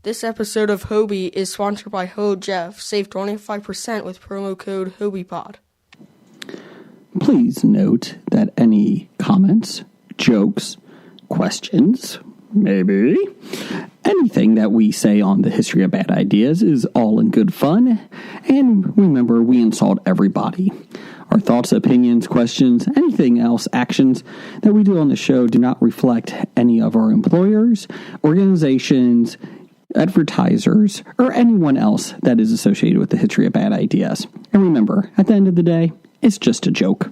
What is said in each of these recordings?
This episode of Hobie is sponsored by Ho Jeff. Save 25% with promo code HobiePod. Please note that any comments, jokes, questions, maybe anything that we say on the History of Bad Ideas is all in good fun. And remember, we insult everybody. Our thoughts, opinions, questions, anything else, actions that we do on the show do not reflect any of our employers, organizations, advertisers, or anyone else that is associated with the History of Bad Ideas. And remember, at the end of the day, it's just a joke.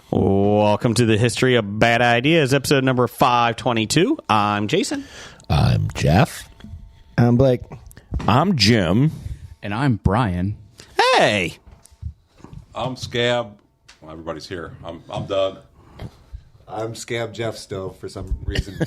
Welcome to the History of Bad Ideas, episode number 522. I'm Jason. I'm Jeff. I'm Blake. I'm Jim. And I'm Brian. Hey. I'm Scab. Well, everybody's here. I'm Doug. I'm Scab Jeff still, for some reason.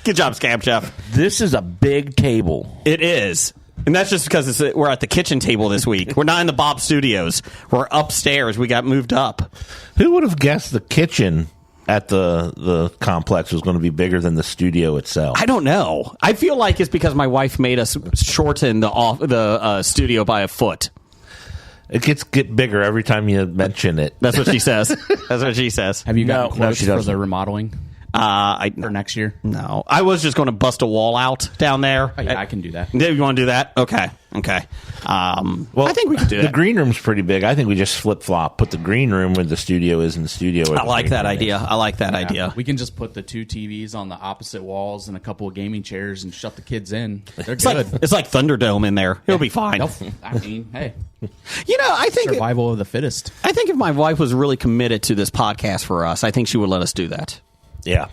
Good job, Scab Jeff. This is a big table. It is. And that's just because we're at the kitchen table this week. We're not in the Bob Studios. We're upstairs. We got moved up. Who would have guessed the kitchen at the complex was going to be bigger than the studio itself? I don't know. I feel like it's because my wife made us shorten the studio by a foot. It get bigger every time you mention it. That's what she says. That's what she says. Have you gotten quotes she for doesn't. the remodeling for next year? No. I was just going to bust a wall out down there. Oh, yeah, I can do that. You want to do that? Okay. Well, I think we can do The that. green room's pretty big. I think we just flip-flop. Put the green room where the studio is and the studio where I like that idea. Is. I like that idea. We can just put the two TVs on the opposite walls and a couple of gaming chairs and shut the kids in. They're It's good. it's like Thunderdome in there. It'll be fine. I mean, hey, You know, I think survival of the fittest. I think if my wife was really committed to this podcast for us, I think she would let us do that. Yeah.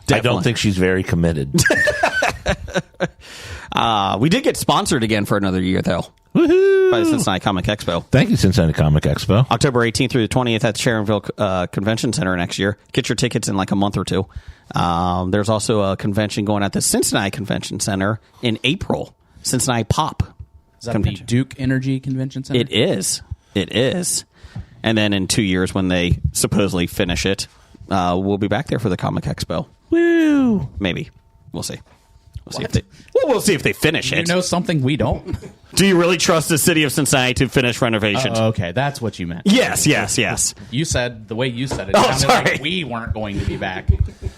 Definitely. I don't think she's very committed. We did get sponsored again for another year, though. Woohoo! By the Cincinnati Comic Expo. Thank you, Cincinnati Comic Expo. October 18th through the 20th at the Sharonville Convention Center next year. Get your tickets in like a month or two. There's also a convention going at the Cincinnati Convention Center in April. Cincinnati Pop. Is that Convention. the Duke Energy Convention Center? It is. It is. And then in 2 years, when they supposedly finish it, we'll be back there for the Comic Expo. Woo! Maybe. We'll see. We'll see if they finish it. You know something we don't? Do you really trust the city of Cincinnati to finish renovations? Okay, that's what you meant. Yes. You said, the way you said it, Oh, sounded sorry. like we weren't going to be back.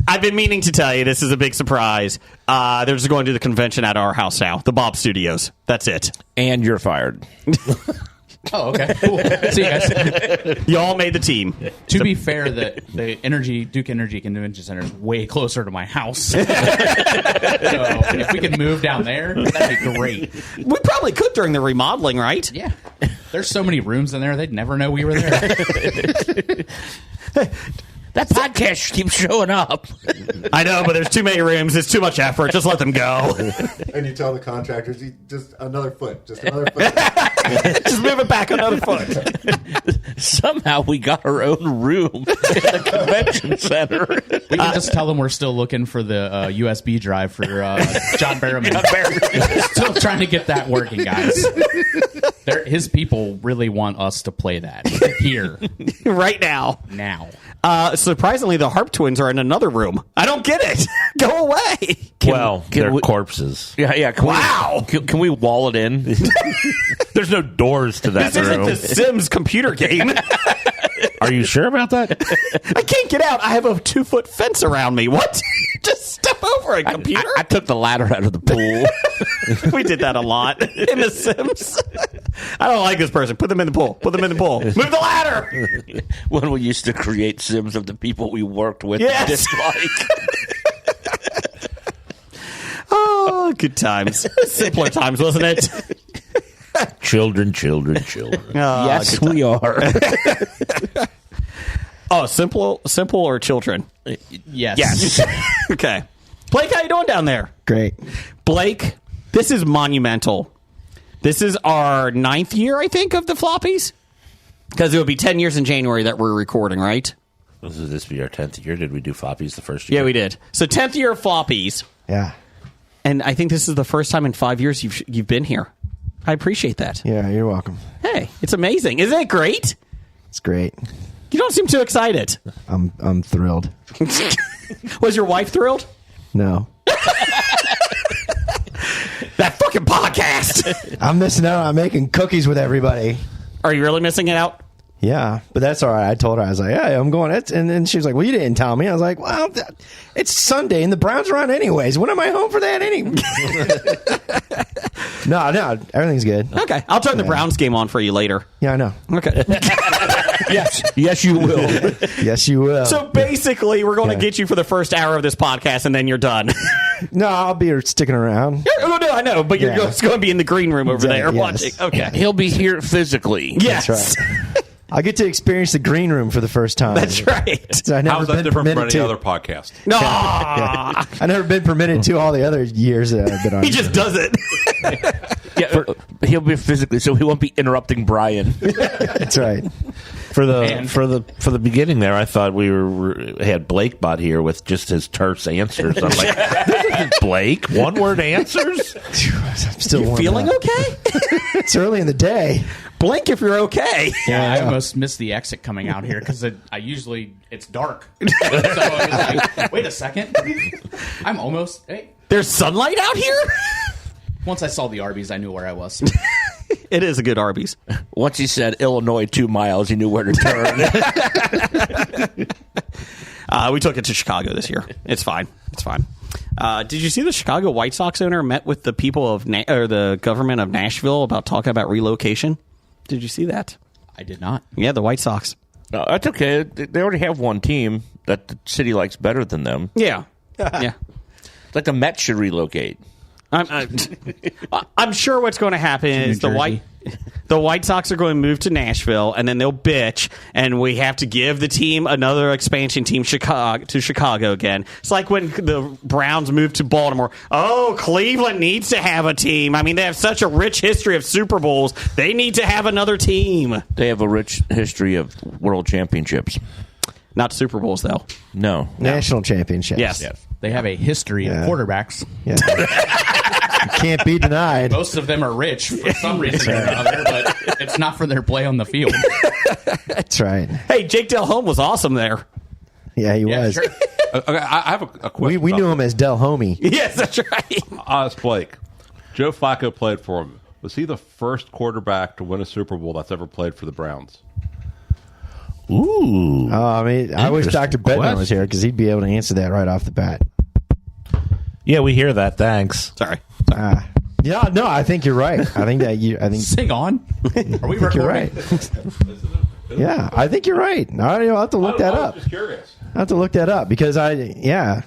I've been meaning to tell you, this is a big surprise. They're just going to the convention at our house now, the Bob Studios. That's it. And you're fired. Oh, okay. Cool. See you guys. Y'all made the team. To be fair, the Duke Energy Convention Center is way closer to my house. So if we could move down there, that'd be great. We probably could during the remodeling, right? Yeah. There's so many rooms in there, they'd never know we were there. That podcast keeps showing up. I know, but there's too many rooms. It's too much effort. Just let them go. And you tell the contractors, just another foot, just another foot. Just move it back another foot. Somehow we got our own room in the convention center. We can just tell them we're still looking for the USB drive for John Barrowman. Still trying to get that working, guys. His people really want us to play that here. Right now. Now. Surprisingly, the Harp Twins are in another room. I don't get it. Go away. They're corpses. Yeah. Wow. Can we wall it in? There's no doors to that This isn't room. the Sims computer game. Are you sure about that? I can't get out. I have a 2-foot fence around me. What? Just step over it, computer. I took the ladder out of the pool. We did that a lot in The Sims. I don't like this person. Put them in the pool. Put them in the pool. Move the ladder. When we used to create Sims of the people we worked with. Yes. Dislike. Oh, good times. Simpler times, wasn't it? Children. Yes, we are. Oh, simple or children? Yes. Okay. Blake, how you doing down there? Great. Blake, this is monumental. This is our 9th year, I think, of the floppies. Because it would be 10 years in January that we're recording, right? Will this be our 10th year? Did we do floppies the first year? Yeah, we did. So 10th year of floppies. Yeah. And I think this is the first time in 5 years you've been here. I appreciate that. Yeah, you're welcome. Hey, it's amazing. Isn't it great? It's great. You don't seem too excited. I'm thrilled. Was your wife thrilled? No. That fucking podcast. I'm missing out on making cookies with everybody. Are you really missing it out? Yeah, but that's all right. I told her, I was like, yeah, I'm going. And then she was like, well, you didn't tell me. I was like, well, it's Sunday and the Browns are on anyways. When am I home for that anyway? No, everything's good. Okay. I'll turn the Browns game on for you later. Yeah, I know. Okay. Yes, you will. Yes, you will. So basically, we're going to get you for the first hour of this podcast, and then you're done. No, I'll be sticking around. Oh, no, I know, but you're just going to be in the green room over there Yes. watching. Okay. He'll be here physically. Yes. That's right. I get to experience the green room for the first time. That's right. So I've never How's that been different from permitted any to. other podcast? No. I've never been permitted to all the other years that I've been on. He just does it. Yeah, he'll be physically, so he won't be interrupting Brian. That's right. For the beginning there, I thought we had Blake bot here with just his terse answers. I'm like, this isn't Blake. One word answers. I'm still warming Feeling up. okay? It's early in the day. Blink if you're okay. Yeah, I almost missed the exit coming out here because it's dark. So I was like, wait a second. I'm almost. Hey. There's sunlight out here? Once I saw the Arby's, I knew where I was. It is a good Arby's. Once he said Illinois 2 miles, he knew where to turn. We took it to Chicago this year. It's fine. It's fine. Did you see the Chicago White Sox owner met with the people of or the government of Nashville about talking about relocation? Did you see that? I did not. Yeah, the White Sox. No, that's okay. They already have one team that the city likes better than them. Yeah. Yeah. It's like the Mets should relocate. I'm sure what's going to happen is the White Sox are going to move to Nashville, and then they'll bitch, and we have to give the team another expansion team to Chicago again. It's like when the Browns moved to Baltimore. Oh, Cleveland needs to have a team. I mean, they have such a rich history of Super Bowls. They need to have another team. They have a rich history of world championships. Not Super Bowls, though. No. National championships. Yes. They have a history of quarterbacks. Yeah. Can't be denied. Most of them are rich for some reason or another, but it's not for their play on the field. That's right. Hey, Jake Delhomme was awesome there. Yeah, he was. Sure. Okay, I have a question. We knew him as Del Homie. Yes, that's right. It's Blake. Joe Flacco played for him. Was he the first quarterback to win a Super Bowl that's ever played for the Browns? Ooh. I mean, I wish Dr. Interesting Bednar was question. here because he'd be able to answer that right off the bat. Yeah, we hear that. Thanks. Sorry. Yeah, no, I think you're right. I think Sing on. Are we recording? you're right. Yeah, I think you're right. I'll have to look that I up. was just curious. I have to look that up because yeah.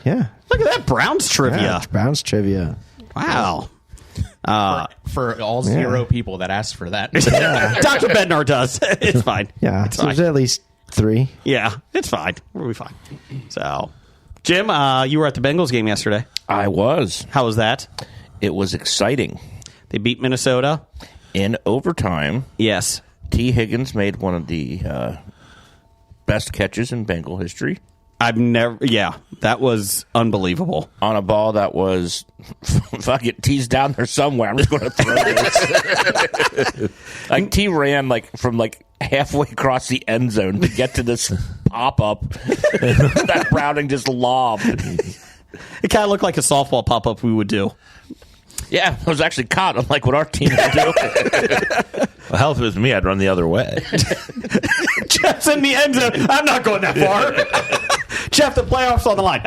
Look at that Browns trivia. Yeah, it's Browns trivia. Wow. For all zero people that asked for that. Dr. Bednar does. It's fine. Yeah, It's so fine. there's at least 3. Yeah, it's fine. We'll be fine. So, Jim, you were at the Bengals game yesterday. I was. How was that? It was exciting. They beat Minnesota. In overtime, Yes. T. Higgins made one of the best catches in Bengal history Yeah, that was unbelievable. on a ball that was fuck it. T's down there somewhere. I'm just going to throw this. Like T ran from halfway across the end zone to get to this pop up that Browning just lobbed. It kind of looked like a softball pop up we would do. Yeah, I was actually caught, unlike what our team is doing. Well, hell, if it was me, I'd run the other way. Jeff's in the end zone. I'm not going that far. Jeff, the playoffs on the line.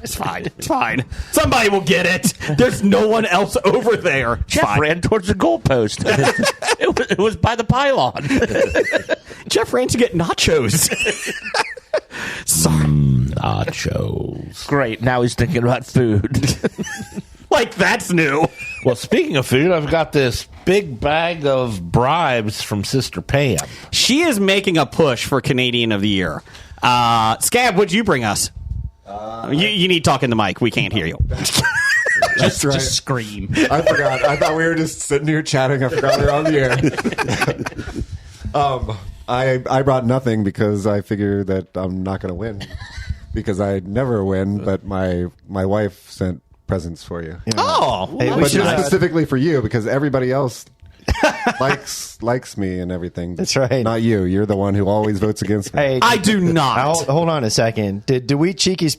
It's fine. It's fine. Somebody will get it. There's no one else over there. Jeff ran towards the goalpost. It was by the pylon. Jeff ran to get nachos. Sorry. Nachos. Great. Now he's thinking about food. Like, that's new. Well, speaking of food, I've got this big bag of bribes from Sister Pam. She is making a push for Canadian of the Year. Scab, what'd you bring us? You need to talk in the mic. We can't hear you. That's right. Just scream. I forgot. I thought we were just sitting here chatting. I forgot we were on the air. I brought nothing because I figure that I'm not going to win because I never win. But my wife sent presents for you. Oh, Hey, But just specifically for you because everybody else likes me and everything. That's right. Not you. You're the one who always votes against me. Hey, I do not. hold on a second. Do we check his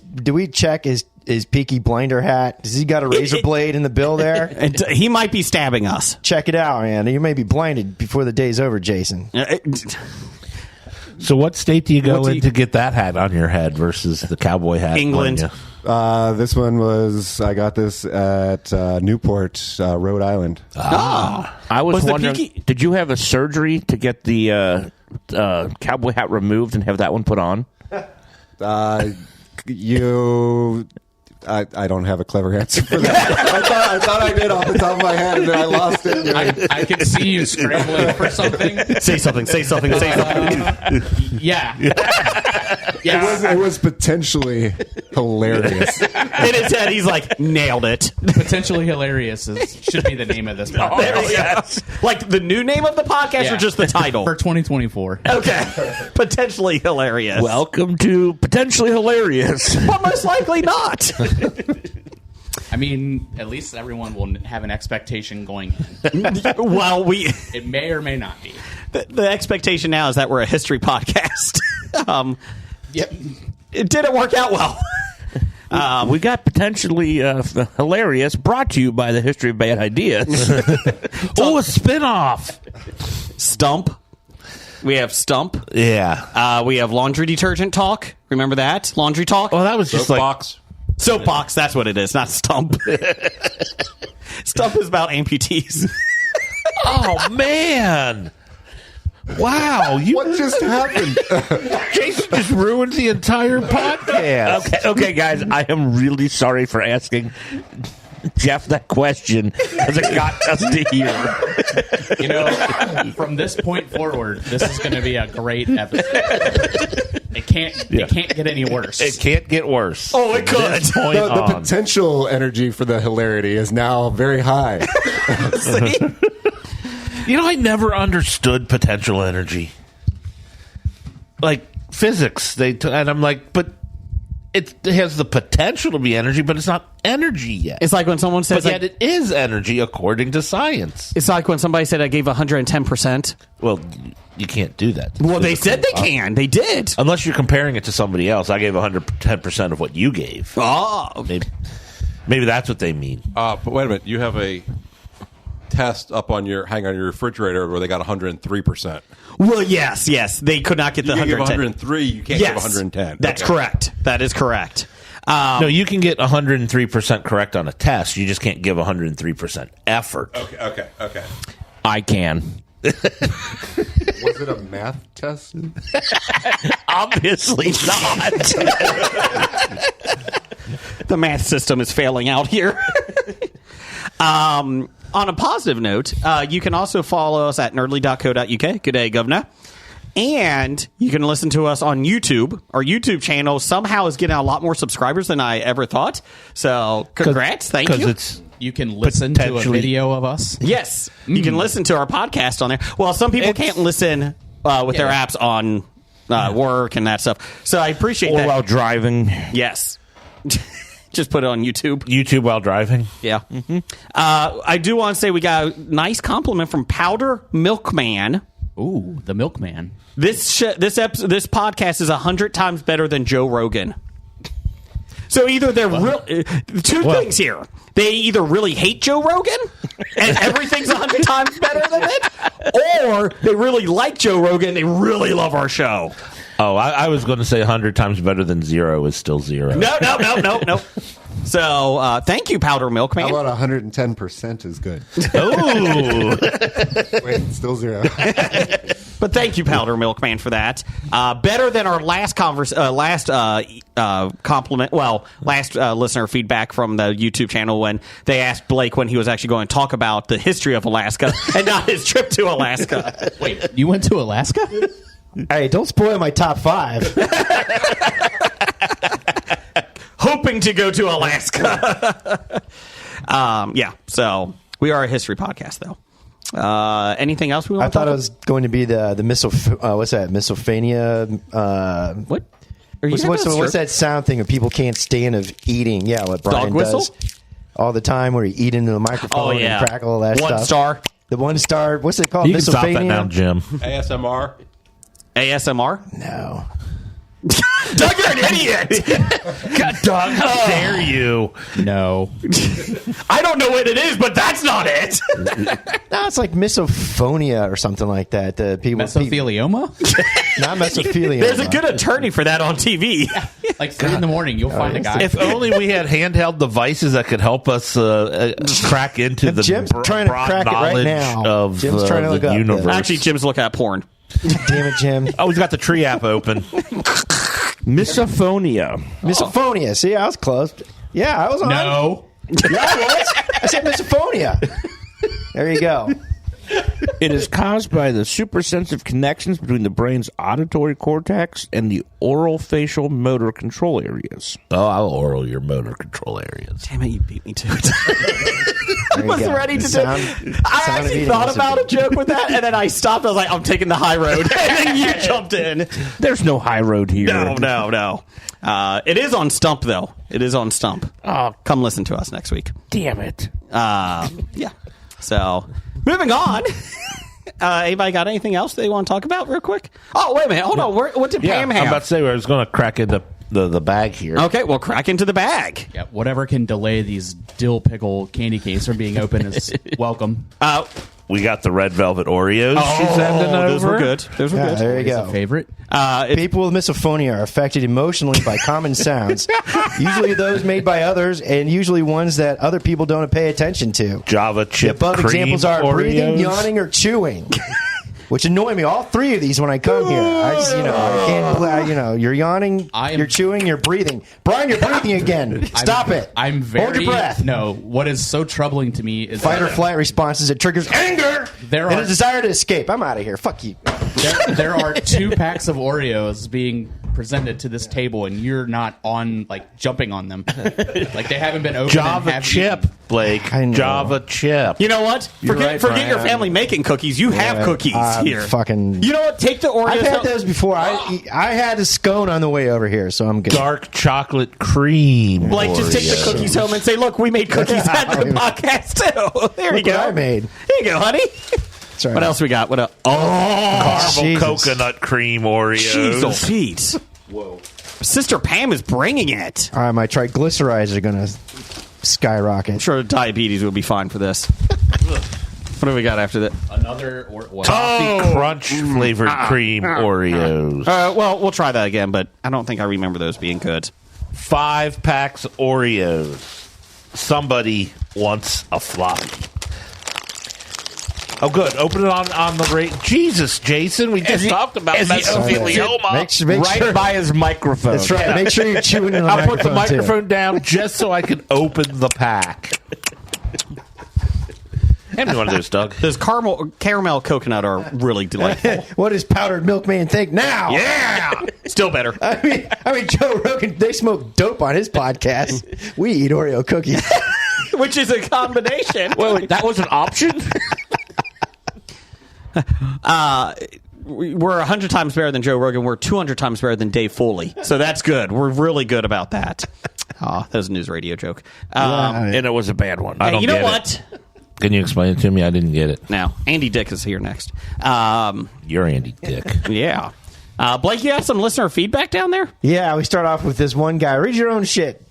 Peaky Blinder hat? Does he got a razor blade in the bill there? And he might be stabbing us. Check it out, man. You may be blinded before the day's over, Jason. So what state do you go in to get that hat on your head versus the cowboy hat? England. on you? This one was I got this at Newport, Rhode Island. I was Was the wondering, Peaky- did you have a surgery to get the cowboy hat removed and have that one put on? I don't have a clever answer for that. I thought I did off the top of my head, and then I lost it. I can see you scrambling for something. Say something. Yeah. It was potentially hilarious. In his head, he's like, nailed it. Potentially hilarious should be the name of this podcast. Yes. Like the new name of the podcast or just the title? For 2024. Okay. Potentially hilarious. Welcome to Potentially Hilarious. But most likely not. I mean, at least everyone will have an expectation going in. Well, It may or may not be. the expectation now is that we're a history podcast. Yep. It didn't work out well. We got Potentially Hilarious brought to you by the History of Bad Ideas. Oh, a spinoff. Stump. We have Stump. Yeah. We have laundry detergent talk. Remember that? Laundry talk? Oh, that was just Soapbox. Soapbox, that's what it is, not Stump. Stump is about amputees. oh, man. Wow. What just happened? Jason just ruined the entire podcast. Okay, guys, I am really sorry for asking Jeff that question because it got us to here. You know, from this point forward, this is going to be a great episode. It can't get any worse. It can't get worse. Oh, it could. The potential energy for the hilarity is now very high. See? You know, I never understood potential energy. Like physics, and I'm like, but it has the potential to be energy, but it's not energy yet. It's like when someone says, but yet it is energy according to science. it's like when somebody said I gave 110%. Well, you can't do that. Well, they said they can. They did. Unless you're comparing it to somebody else. I gave 110% of what you gave. Oh. Maybe that's what they mean. But wait a minute. You have a test hang on your refrigerator where they got 103%. Well, yes. They could not get the You can give 110. 103. You can't give 110. That's Okay. correct. That is correct. No, you can get 103% correct on a test. You just can't give 103% effort. Okay. I can. Was it a math test? Obviously not. The math system is failing out here. On a positive note, you can also follow us at nerdly.co.uk. Good day, governor. And you can listen to us on YouTube. Our YouTube channel somehow is getting a lot more subscribers than I ever thought. So, congrats. Thank you. Because You can listen to a Potentially. video of us. Yes. You can listen to our podcast on there. Well, some people can't listen with their apps on work and that stuff. So I appreciate that. Or while driving. Yes. Just put it on YouTube. YouTube while driving. Yeah. I do want to say we got a nice compliment from Powder Milkman. Ooh, the milkman. This podcast is 100 times better than Joe Rogan. So either they're two things here. They either really hate Joe Rogan and everything's 100 times better than it, or they really like Joe Rogan and they really love our show. Oh, I was going to say 100 times better than 0 is still 0. No. So thank you, Powder Milkman. How about 110% is good? Oh. Wait, still 0. But thank you, Powder Milkman, for that. Better than our last compliment. Well, last listener feedback from the YouTube channel when they asked Blake when he was actually going to talk about the history of Alaska and not his trip to Alaska. Wait, you went to Alaska? Hey, don't spoil my top 5. Hoping to go to Alaska. So we are a history podcast, though. Anything else we want to talk about? I thought it was going to be the what's that? Misophania. What? What's that sound thing that people can't stand of eating? Yeah, what Brian Dog whistle? does all the time, where he eat into the microphone and crackle all that stuff. 1 star. The 1 star. What's it called? You can stop that Misophania? now, Jim. ASMR? No. Doug, you're an idiot. God, Doug, how dare you? No. I don't know what it is, but that's not it. No, it's like misophonia or something like that. Mesothelioma? Not mesophilia. There's a good attorney for that on TV. Like 3 in the morning, you'll find a guy. If only we had handheld devices that could help us crack into the Jim's trying to broad crack it right knowledge now. of Jim's trying to look the up universe. Actually, Jim's looking at porn. Damn it, Jim. Oh, he's got the tree app open. Misophonia. Misophonia. See, I was close. Yeah, I was on. No. Yeah, I was. I said misophonia. There you go. It is caused by the supersensitive connections between the brain's auditory cortex and the oral facial motor control areas. Oh, I'll oral your motor control areas. Damn it, you beat me to it. I was go. ready The to sound- do I sound of actually eating thought must about have a joke with that, and then I stopped. I was like, I'm taking the high road. And then you jumped in. There's no high road here. No. It is on Stump, though. It is on Stump. Oh, Come listen to us next week. damn it. Yeah. So, moving on. Anybody got anything else they want to talk about real quick? Oh, wait a minute. Hold on. What did Pam have? I'm about to say I was going to crack into the bag here. Okay, well, crack into the bag. Yeah, whatever can delay these dill pickle candy canes from being open is welcome. We got the red velvet Oreos she's sending over. Those were good. Those were good. There you Is go. a favorite? People with misophonia are affected emotionally by common sounds, usually those made by others, and usually ones that other people don't pay attention to. Java The chip above cream examples are Oreos. breathing, yawning, or chewing, which annoy me. All 3 of these when I come here. I just, I can't. You're yawning, you're chewing, you're breathing. Brian, you're breathing again. Stop it. I'm very. Hold your breath. No, what is so troubling to me is Fight or flight responses. It triggers anger and a desire to escape. I'm out of here. Fuck you. There are 2 packs of Oreos being presented to this table, and you're not jumping on them. Like they haven't been opened. Java chip, Blake. I know. Java chip. You know what? Forget your family making cookies. You have cookies here. Fucking. You know what? Take the Oreos. I've had those before. I had a scone on the way over here, so I'm good. Dark chocolate cream. Blake, just take the Oreos. cookies home and say, "Look, we made cookies at the podcast too." There you Look what go. I made. There you go, honey. Sorry. What else we got? What else? Caramel Jesus. coconut cream Oreos. Jeez, Pete. Whoa. Sister Pam is bringing it. All right, my triglycerides are going to skyrocket. I'm sure diabetes will be fine for this. What do we got after that? Another Toffee crunch flavored cream Oreos. Well, we'll try that again, but I don't think I remember those being good. 5 packs Oreos. Somebody wants a floppy. Oh, good. Open it on the rate. Jesus, Jason, we just talked about mesothelioma Make Right sure. by his microphone. That's right. Make sure you're chewing in the I'll put the microphone, too. microphone down just so I can open the pack. Hand me one of those, Doug. Those caramel coconut are really delightful. What does powdered milkman think now? Yeah, still better. I mean, Joe Rogan, they smoke dope on his podcast. We eat Oreo cookies. Which is a combination. Wait, that was an option? We're 100 times better than Joe Rogan. We're 200 times better than Dave Foley. So that's good. We're really good about that. That was a news radio joke. And it was a bad one. I don't you know get what? it. Can you explain it to me? I didn't get it. Now, Andy Dick is here next. You're Andy Dick. Yeah. Blake, you have some listener feedback down there? Yeah, we start off with this one guy. Read your own shit.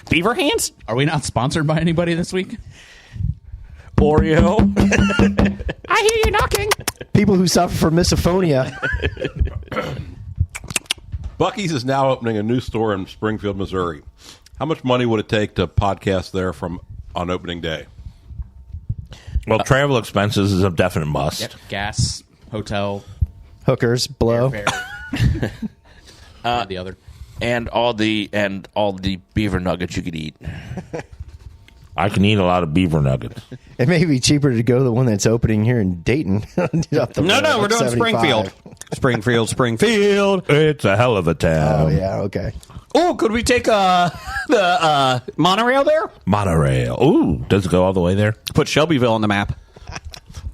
Beaver hands? Are we not sponsored by anybody this week? Oreo. I hear you knocking. People who suffer from misophonia. Buc-ee's is now opening a new store in Springfield, Missouri. How much money would it take to podcast there on opening day? Well, travel expenses is a definite must. Yep. Gas, hotel, Hookers, blow. airfare. The other. and all the beaver nuggets you could eat. I can eat a lot of beaver nuggets. It may be cheaper to go to the one that's opening here in Dayton. No, we're doing 75. Springfield. It's a hell of a town. Oh, yeah, okay. Oh, could we take the monorail there? Monorail. Ooh, does it go all the way there? Put Shelbyville on the map.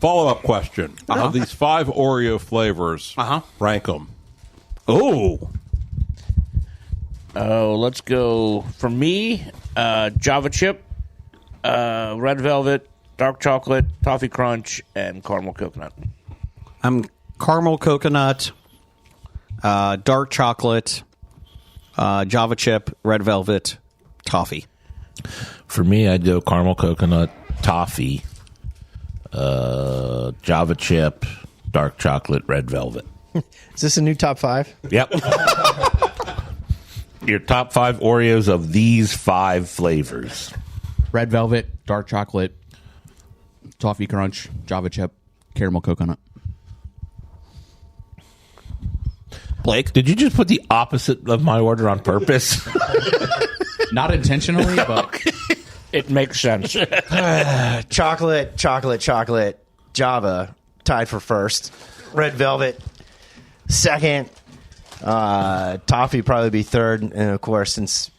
Follow-up question. Of these 5 Oreo flavors, rank them. Oh, Let's go. For me, Java chip, red velvet, dark chocolate, toffee crunch, and caramel coconut. I'm caramel coconut, dark chocolate, Java chip, red velvet, toffee. For me, I'd go caramel coconut, toffee, Java chip, dark chocolate, red velvet. Is this a new top 5? Yep. Your top 5 Oreos of these 5 flavors. Red velvet, dark chocolate, toffee crunch, Java chip, caramel coconut. Blake, did you just put the opposite of my order on purpose? Not intentionally, but it makes sense. Chocolate, Java, tied for first. Red velvet, second. Toffee probably be third. And, of course, since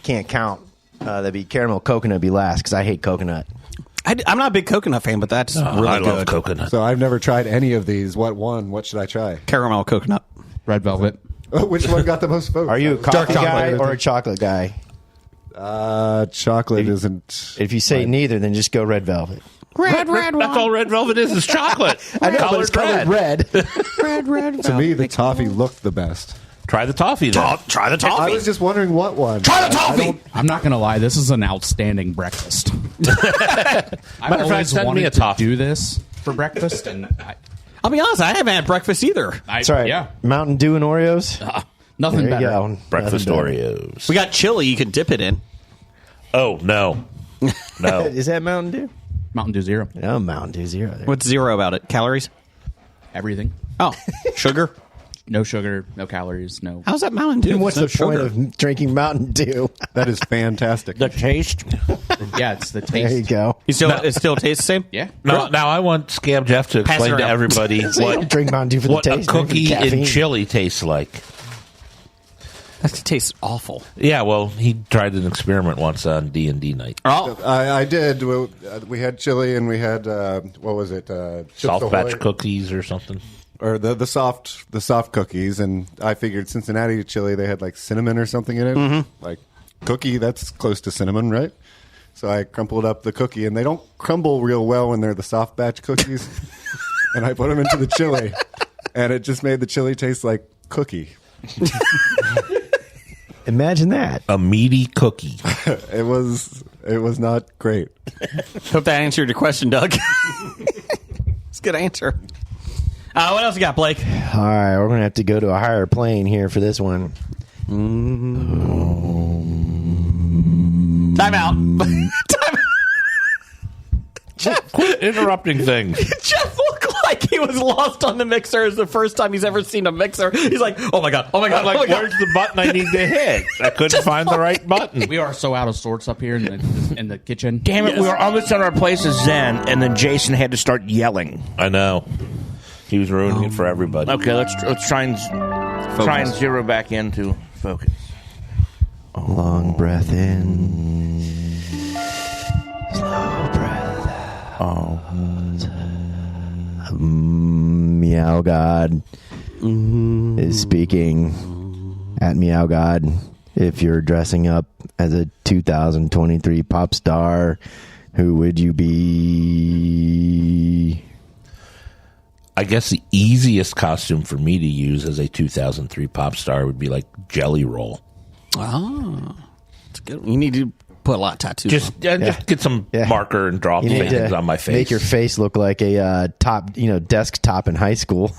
can't count, that'd be caramel coconut be last because I hate coconut. I'm not a big coconut fan, but that's really I good. love coconut. So I've never tried any of these. What one? What should I try? Caramel coconut. red velvet. Which one got the most votes? Are you a coffee guy or a chocolate guy? Chocolate isn't. If you say neither, then just go red velvet. Red That's all red velvet is chocolate. I know, but it's colored red. red. To me, the toffee looked the best. Try the toffee, then. Try the toffee. I was just wondering what one. Try the toffee. I'm not going to lie. This is an outstanding breakfast. I've fact, always send me wanted a to toffee. do this for breakfast, and I'll be honest, I haven't had breakfast either. That's right. Yeah, Mountain Dew and Oreos. nothing There you better. go. Breakfast Nothing better. Oreos. We got chili you could dip it in. Oh, no. No. Is that Mountain Dew? Mountain Dew Zero. Oh, Mountain Dew Zero. There. What's zero about it? Calories? Everything. Oh, sugar? No sugar, no calories, no. How's that Mountain Dew? And what's the There's no point sugar. of drinking Mountain Dew? That is fantastic. The taste. Yeah, it's the There you taste. go. It still tastes the same? Yeah. Now I want Scam Jeff to Pass it explain to around. everybody So you don't drink Mountain Dew for the what a taste. drink for the cookie in caffeine. chili tastes like. That tastes awful. Yeah, well, he tried an experiment once on D&D night. Oh, I did. We had chili and we had what was it? Chips Soft Ahoy, batch cookies or something. or the soft cookies. And I figured Cincinnati chili they had like cinnamon or something in it. Like cookie, that's close to cinnamon, right? So I crumpled up the cookie, and they don't crumble real well when they're the soft batch cookies. And I put them into the chili, and it just made the chili taste like cookie. Imagine that. A meaty cookie. It was not great. hope that answered your question, Doug. It's a good answer. What else you got, Blake? All right, we're going to have to go to a higher plane here for this one. Time out. Quit interrupting things. Jeff looked like he was lost on the mixer. It's the first time he's ever seen a mixer. He's like, oh my God. I'm like, where's the button I need to hit? I couldn't find the right button. We are so out of sorts up here in the kitchen. Damn it, we were almost at our place as Zen, and then Jason had to start yelling. I know. He was ruining it for everybody. Okay, let's try and zero back into focus. Long breath in. Slow breath out. Meow God is speaking at Meow God. If you're dressing up as a 2023 pop star, who would you be? I guess the easiest costume for me to use as a 2003 pop star would be like Jelly Roll. Oh. It's good. You need to put a lot of tattoos. Just get some marker and draw things on my face. Make your face look like a desktop in high school.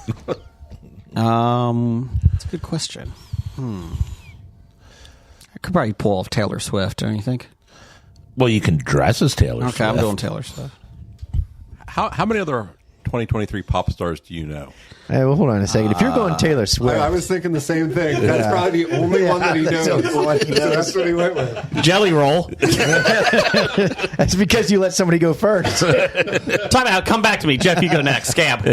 That's a good question. I could probably pull off Taylor Swift, don't you think? Well, you can dress as Taylor Swift. Okay, I'm going Taylor Swift. How many other 2023 pop stars do you know? Hey, well, hold on a second. If you're going Taylor Swift, I was thinking the same thing. That's probably the only one that he knows. So that's what he went with. Jelly Roll. That's because you let somebody go first. Time out. Come back to me. Jeff, you go next. Scab.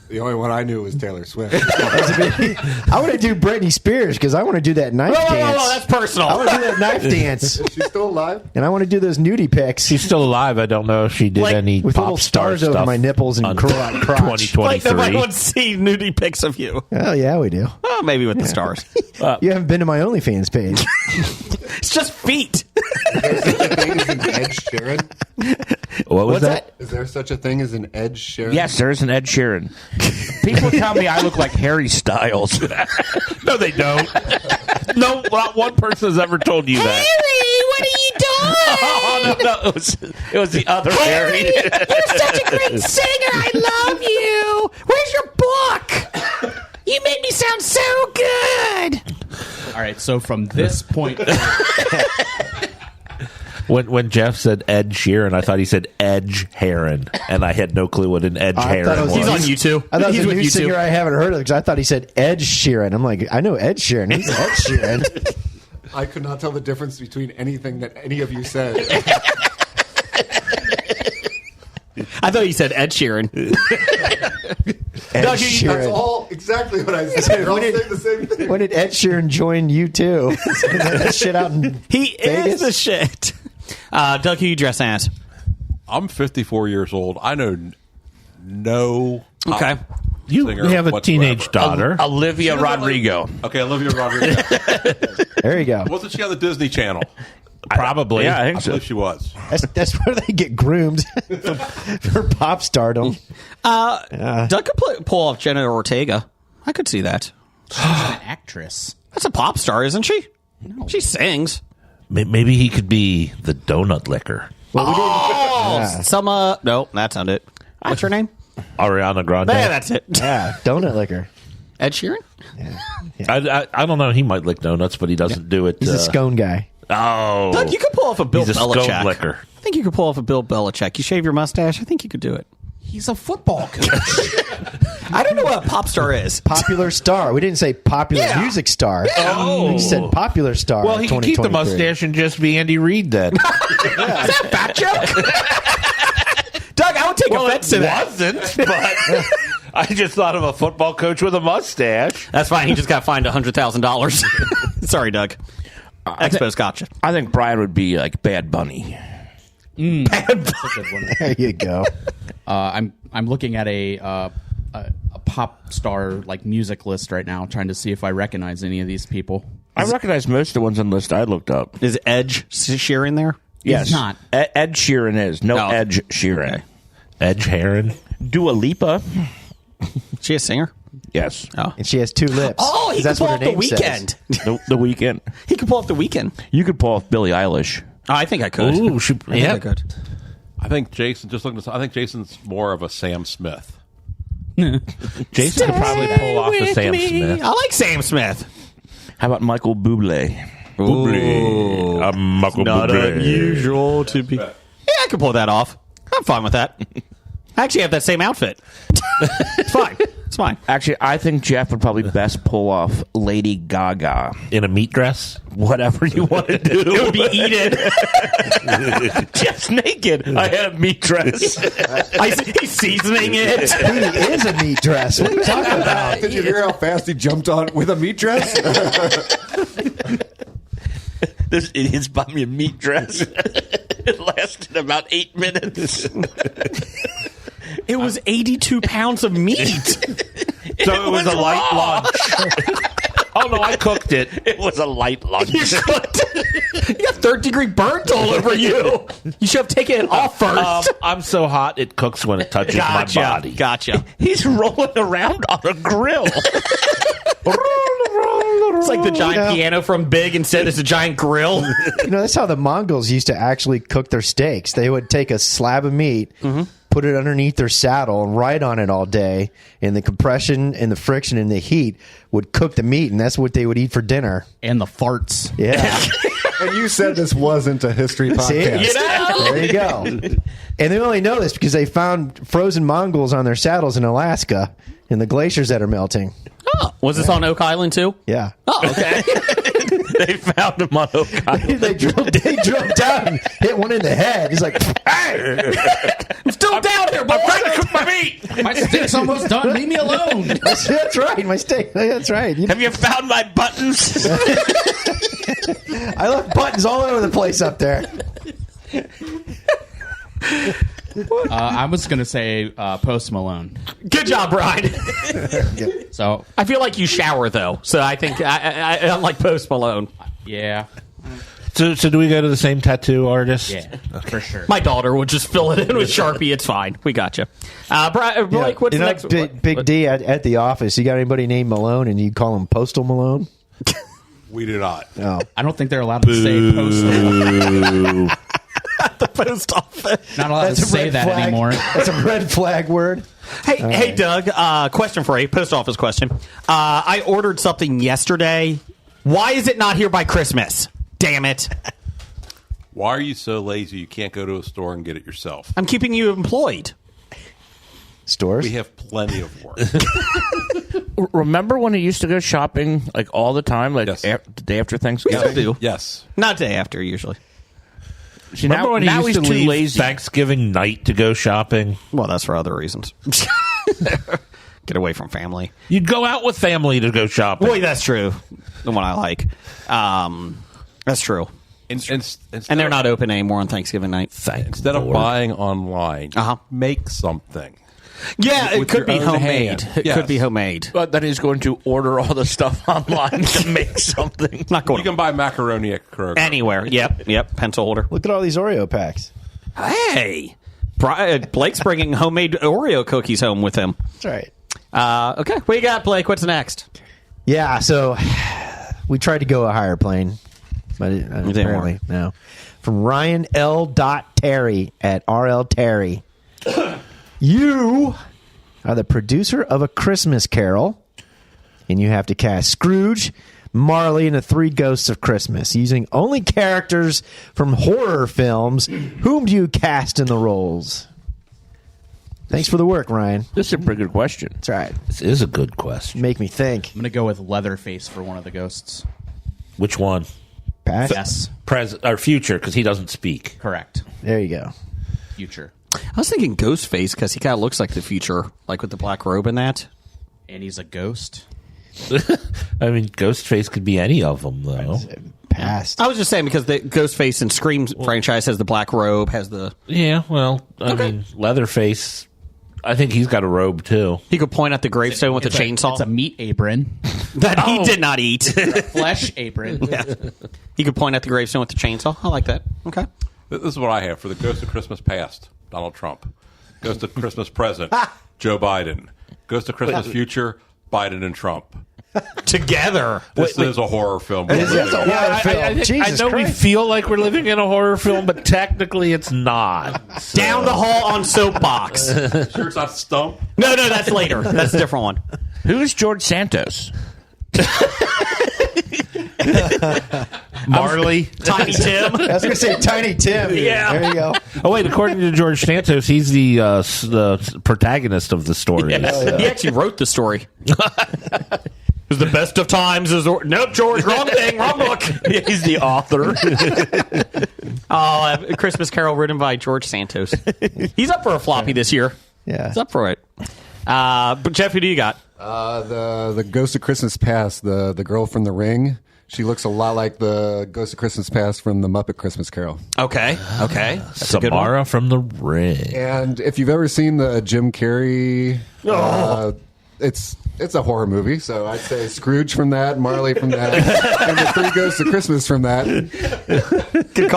The only one I knew was Taylor Swift. I want to do Britney Spears because I want to do that knife dance. No, that's personal. I want to do that knife dance. Is she still alive? And I want to do those nudie pics. She's still alive. I don't know if she did any with pop little star stars over stuff my nipples and crotch. 2023. Like nobody wants to see nudie pics of you. Oh, yeah, we do. Oh, maybe with the stars. You haven't been to my OnlyFans page. It's just feet. Is there such a thing as an Ed Sheeran? What was that? Is there such a thing as an Ed Sheeran? Yes, there is an Ed Sheeran. People tell me I look like Harry Styles. No, they don't. No, not one person has ever told you that. Harry, what are you doing? Oh, no, it was the other Harry. You're such a great singer. I love you. Where's your book? You made me sound so good. All right, so from this point, When Jeff said Ed Sheeran, I thought he said Edge Heron, and I had no clue what an Edge Heron was. He's on YouTube. I thought He's it was a with new YouTube. singer I haven't heard of because I thought he said Ed Sheeran. I'm like, I know Ed Sheeran. Who's Ed Sheeran? I could not tell the difference between anything that any of you said. I thought you said Ed Sheeran. Ed That's Sheeran. all exactly what I said. You're all saying the same thing. When did Ed Sheeran join you too? That shit out in He Vegas? is the shit. Doug, who you dress as? I'm 54 years old. I know no pop Okay. You singer have a whatsoever. teenage daughter. Olivia She doesn't Rodrigo. Okay, Olivia Rodrigo. There you go. Wasn't she on the Disney Channel? Probably. Yeah, I I think so. believe she was. That's where they get groomed for pop stardom. Doug could pull off Jenna Ortega. I could see that. she's an actress. That's a pop star, isn't she? She sings. Maybe he could be the donut licker. No, that's not it. What's her name? Ariana Grande. Yeah, that's it. Yeah, donut liquor. Ed Sheeran? I don't know. He might lick donuts, but he doesn't do it. He's a scone guy. Oh. Doug, you could pull off a Bill He's a Belichick. scone licker. I think you could pull off a Bill Belichick. You shave your mustache. I think you could do it. He's a football coach. I don't know what a pop star is. Popular star. We didn't say popular Yeah. music star. Oh. We said popular star. Well, he can keep the 2023. mustache and just be Andy Reid then. Is that a fat joke? Doug, I would take offense to that. wasn't, but I just thought of a football coach with a mustache. That's fine. He just got fined $100,000. Sorry, Doug. Expos gotcha. I think Brian would be like Bad Bunny. There you go. I'm looking at a pop star like music list right now, trying to see if I recognize any of these people. I recognize most of the ones on the list I looked up. Is Edge Sheeran there? He's not. Ed Sheeran is. No, No. Edge Sheeran. Okay. Edge Heron. Dua Lipa. She a singer? Yes. Oh. And she has two lips. Oh, he 'Cause could that's pull what off her the name says. weekend. The Weeknd. He could pull off the weekend. You could pull off Billie Eilish. Oh, I think I could. Ooh, I think I could. I think Jason. Just looking. I think Jason's more of a Sam Smith. Jason could probably pull off the Sam Smith. I like Sam Smith. How about Michael Bublé? Ooh. I'm Michael Not Bublé. unusual to be. Yeah, I can pull that off. I'm fine with that. I actually have that same outfit. It's fine. It's fine. Actually, I think Jeff would probably best pull off Lady Gaga. In a meat dress? Whatever you want to do. It would be Eden. Jeff's naked. I had a meat dress. He's seasoning it. He is a meat dress. What are you talking about? Did you hear how fast he jumped on with a meat dress? This idiot's bought me a meat dress. It lasted about 8 minutes. It was 82 pounds of meat. So it was a light lunch. Oh, no, I cooked it. It was a light lunch. You got third-degree burns all over you. You should have taken it off first. I'm so hot it cooks when it touches my body. Gotcha. He's rolling around on a grill. It's like the giant piano from Big. Instead, it's a giant grill. That's how the Mongols used to actually cook their steaks. They would take a slab of meat, put it underneath their saddle, and ride on it all day. And the compression and the friction and the heat would cook the meat, and that's what they would eat for dinner. And the farts. Yeah. And you said this wasn't a history podcast. See? There you go. And they only know this because they found frozen Mongols on their saddles in Alaska in the glaciers that are melting. Oh, was this on Oak Island too? Yeah. Oh, okay. They found him on Oak Island. they drilled down and hit one in the head. He's like, hey! I'm still down here, but I'm trying to cook my meat. My steak's almost done. Leave me alone. That's right. My steak. That's right. Have you found my buttons? I left buttons all over the place up there. I was going to say Post Malone. Good job, Brian. So I feel like you shower though, so I think I'm like Post Malone. Yeah. So do we go to the same tattoo artist? Yeah, for sure. My daughter would just fill it in with Sharpie. It's fine. We got you. Blake, what's the next? Big D at the office. You got anybody named Malone, and you call him Postal Malone? We do not. No. I don't think they're allowed to say Postal. At the post office. Not allowed to say that anymore. That's a red flag word. Hey, Doug. Question for you. Post office question. I ordered something yesterday. Why is it not here by Christmas? Damn it. Why are you so lazy you can't go to a store and get it yourself? I'm keeping you employed. Stores? We have plenty of work. Remember when it used to go shopping like all the time, like Yes. the day after Thanksgiving? Still do. Yes. Not day after, usually. See, Remember when he now used he's to too leave lazy. Thanksgiving night to go shopping? Well, that's for other reasons. Get away from family. You'd go out with family to go shopping. Boy, that's true. The one I like. That's true. And they're not open anymore on Thanksgiving night. Instead of buying online, make something. Yeah, it With could your be own homemade. hand. It Yes. could be homemade. But then he's going to order all the stuff online to make something. Not going You can buy macaroni at Kroger. anywhere. Yep. Pencil holder. Look at all these Oreo packs. Hey, Blake's bringing homemade Oreo cookies home with him. That's right. Okay, what you got, Blake? What's next? Yeah, so we tried to go a higher plane, but apparently work. no. From Ryan L. Terry at RL Terry. You are the producer of A Christmas Carol, and you have to cast Scrooge, Marley, and the Three Ghosts of Christmas using only characters from horror films. Whom do you cast in the roles? Thanks for the work, Ryan. This is a pretty good question. That's right. This is a good question. Make me think. I'm going to go with Leatherface for one of the ghosts. Which one? Past? Yes. Present or future? Because he doesn't speak. Correct. There you go. Future. I was thinking Ghostface because he kind of looks like the future, like with the black robe and that. And he's a ghost. I mean, Ghostface could be any of them, though. Past. I was just saying because the Ghostface and Scream franchise has the black robe, has the... Yeah, well, I mean, Leatherface, I think he's got a robe, too. He could point at the gravestone with a chainsaw. It's a meat apron. That he did not eat. Flesh apron. Yeah. He could point at the gravestone with the chainsaw. I like that. Okay. This is what I have for the Ghost of Christmas Past, Donald Trump. Ghost of Christmas Present, Joe Biden. Ghost of Christmas Future, Biden and Trump. Together. This is a horror film. That's a horror film. I Jesus know Christ. we feel like we're living in a horror film, but technically it's not. So. Down the hall on soapbox. Sure it's not Stump? No, that's later. That's a different one. Who's George Santos? Marley. Tiny Tim. I was going to say Tiny Tim. Yeah. There you go. Oh, wait, according to George Santos, he's the protagonist of the story. Yes. He actually wrote the story. It was the best of times. Nope, George, wrong thing, wrong book. He's the author. A Christmas Carol written by George Santos. He's up for a floppy this year. Yeah. He's up for it. But Jeff, who do you got? The Ghost of Christmas Past, the girl from The Ring. She looks a lot like the Ghost of Christmas Past from the Muppet Christmas Carol. Okay. That's a good one. Samara from The Ring. And if you've ever seen the Jim Carrey, it's a horror movie. So I'd say Scrooge from that, Marley from that, and the Three Ghosts of Christmas from that. Good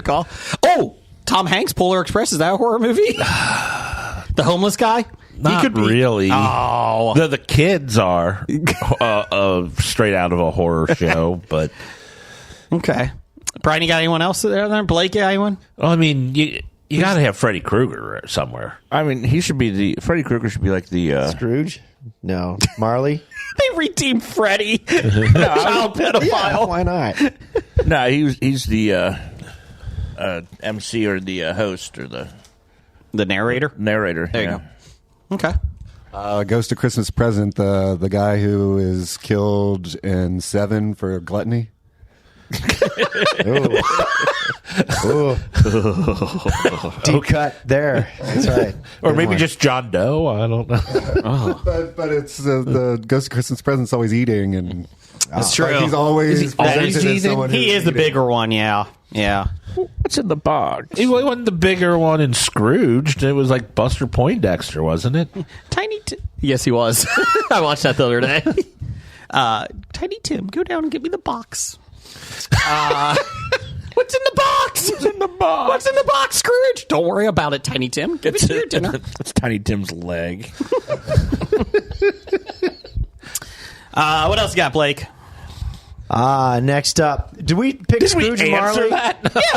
call. Oh, Tom Hanks, Polar Express. Is that a horror movie? The homeless guy? Not could be. really. Oh. The kids are straight out of a horror show, but Okay. Brian, you got anyone else there? Blake, you got anyone? well, I mean, you got to have Freddy Krueger somewhere. I mean, Freddy Krueger should be like the Scrooge? No. Marley? They redeemed Freddy. Child pedophile. Yeah, why not? no, he's the MC or the host or the narrator. Narrator. There you go. Okay. Ghost of Christmas Present, the guy who is killed in Seven for gluttony. Deep cut there. That's right. Or Good maybe one. just John Doe. I don't know. But it's the Ghost of Christmas Present's always eating, and That's true. He's always presented as someone He who's is the eating. bigger one, yeah. Yeah. What's in the box? It wasn't the bigger one in Scrooged. It was like Buster Poindexter, wasn't it? Yes, he was. I watched that the other day. Tiny Tim, go down and get me the box. What's in the box? What's in the box? What's in the box, Scrooge? Don't worry about it, Tiny Tim. Give it to your dinner. That's Tiny Tim's leg. What else you got, Blake? Next up. Did we pick Scrooge and Marley?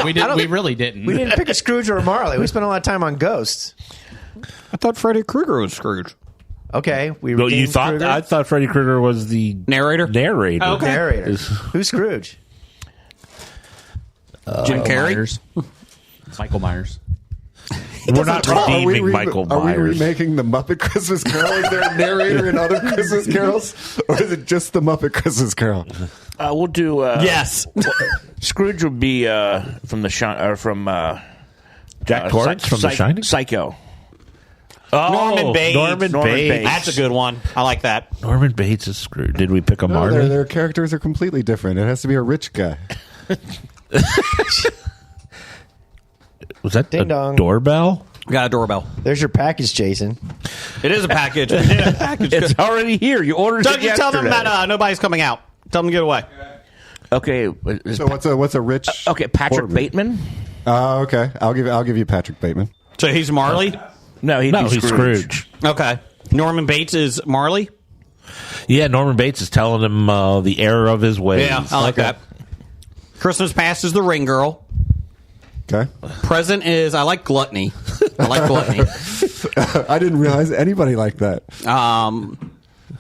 We did. We really didn't. We didn't pick a Scrooge or a Marley. We spent a lot of time on ghosts. I thought Freddy Krueger was Scrooge. Okay. We Well, you redeemed thought Krueger. I thought Freddy Krueger was the Narrator? Narrator. Okay. Narrator. Is- Who's Scrooge? Jim Carrey? Myers. Michael Myers. We're not Are we redeeming Michael Are we Myers. remaking the Muppet Christmas Carol? Is there a narrator in other Christmas carols, or is it just the Muppet Christmas Carol? We'll do. Yes. Scrooge would be from the from Jack Torrance from The Shining? Psycho. Oh, Norman Bates. Norman Bates. That's a good one. I like that. Norman Bates is Scrooge. Did we pick a No, Marley? their characters are completely different. It has to be a rich guy. Was that Ding a dong. doorbell? We got a doorbell. There's your package, Jason. It is a package. We did a package. It's already here. You ordered Doug, it you tell them yesterday. that nobody's coming out. Tell them to get away. Okay. So what's a rich? Okay, Patrick order? Bateman. Okay. I'll give you Patrick Bateman. So he's Marley? No, No, he's Scrooge. Okay. Norman Bates is Marley? Yeah, Norman Bates is telling him the error of his ways. Yeah, I like that. Christmas Past is the ring girl. Okay. Present is, I like Gluttony. I like Gluttony. I didn't realize anybody liked that. And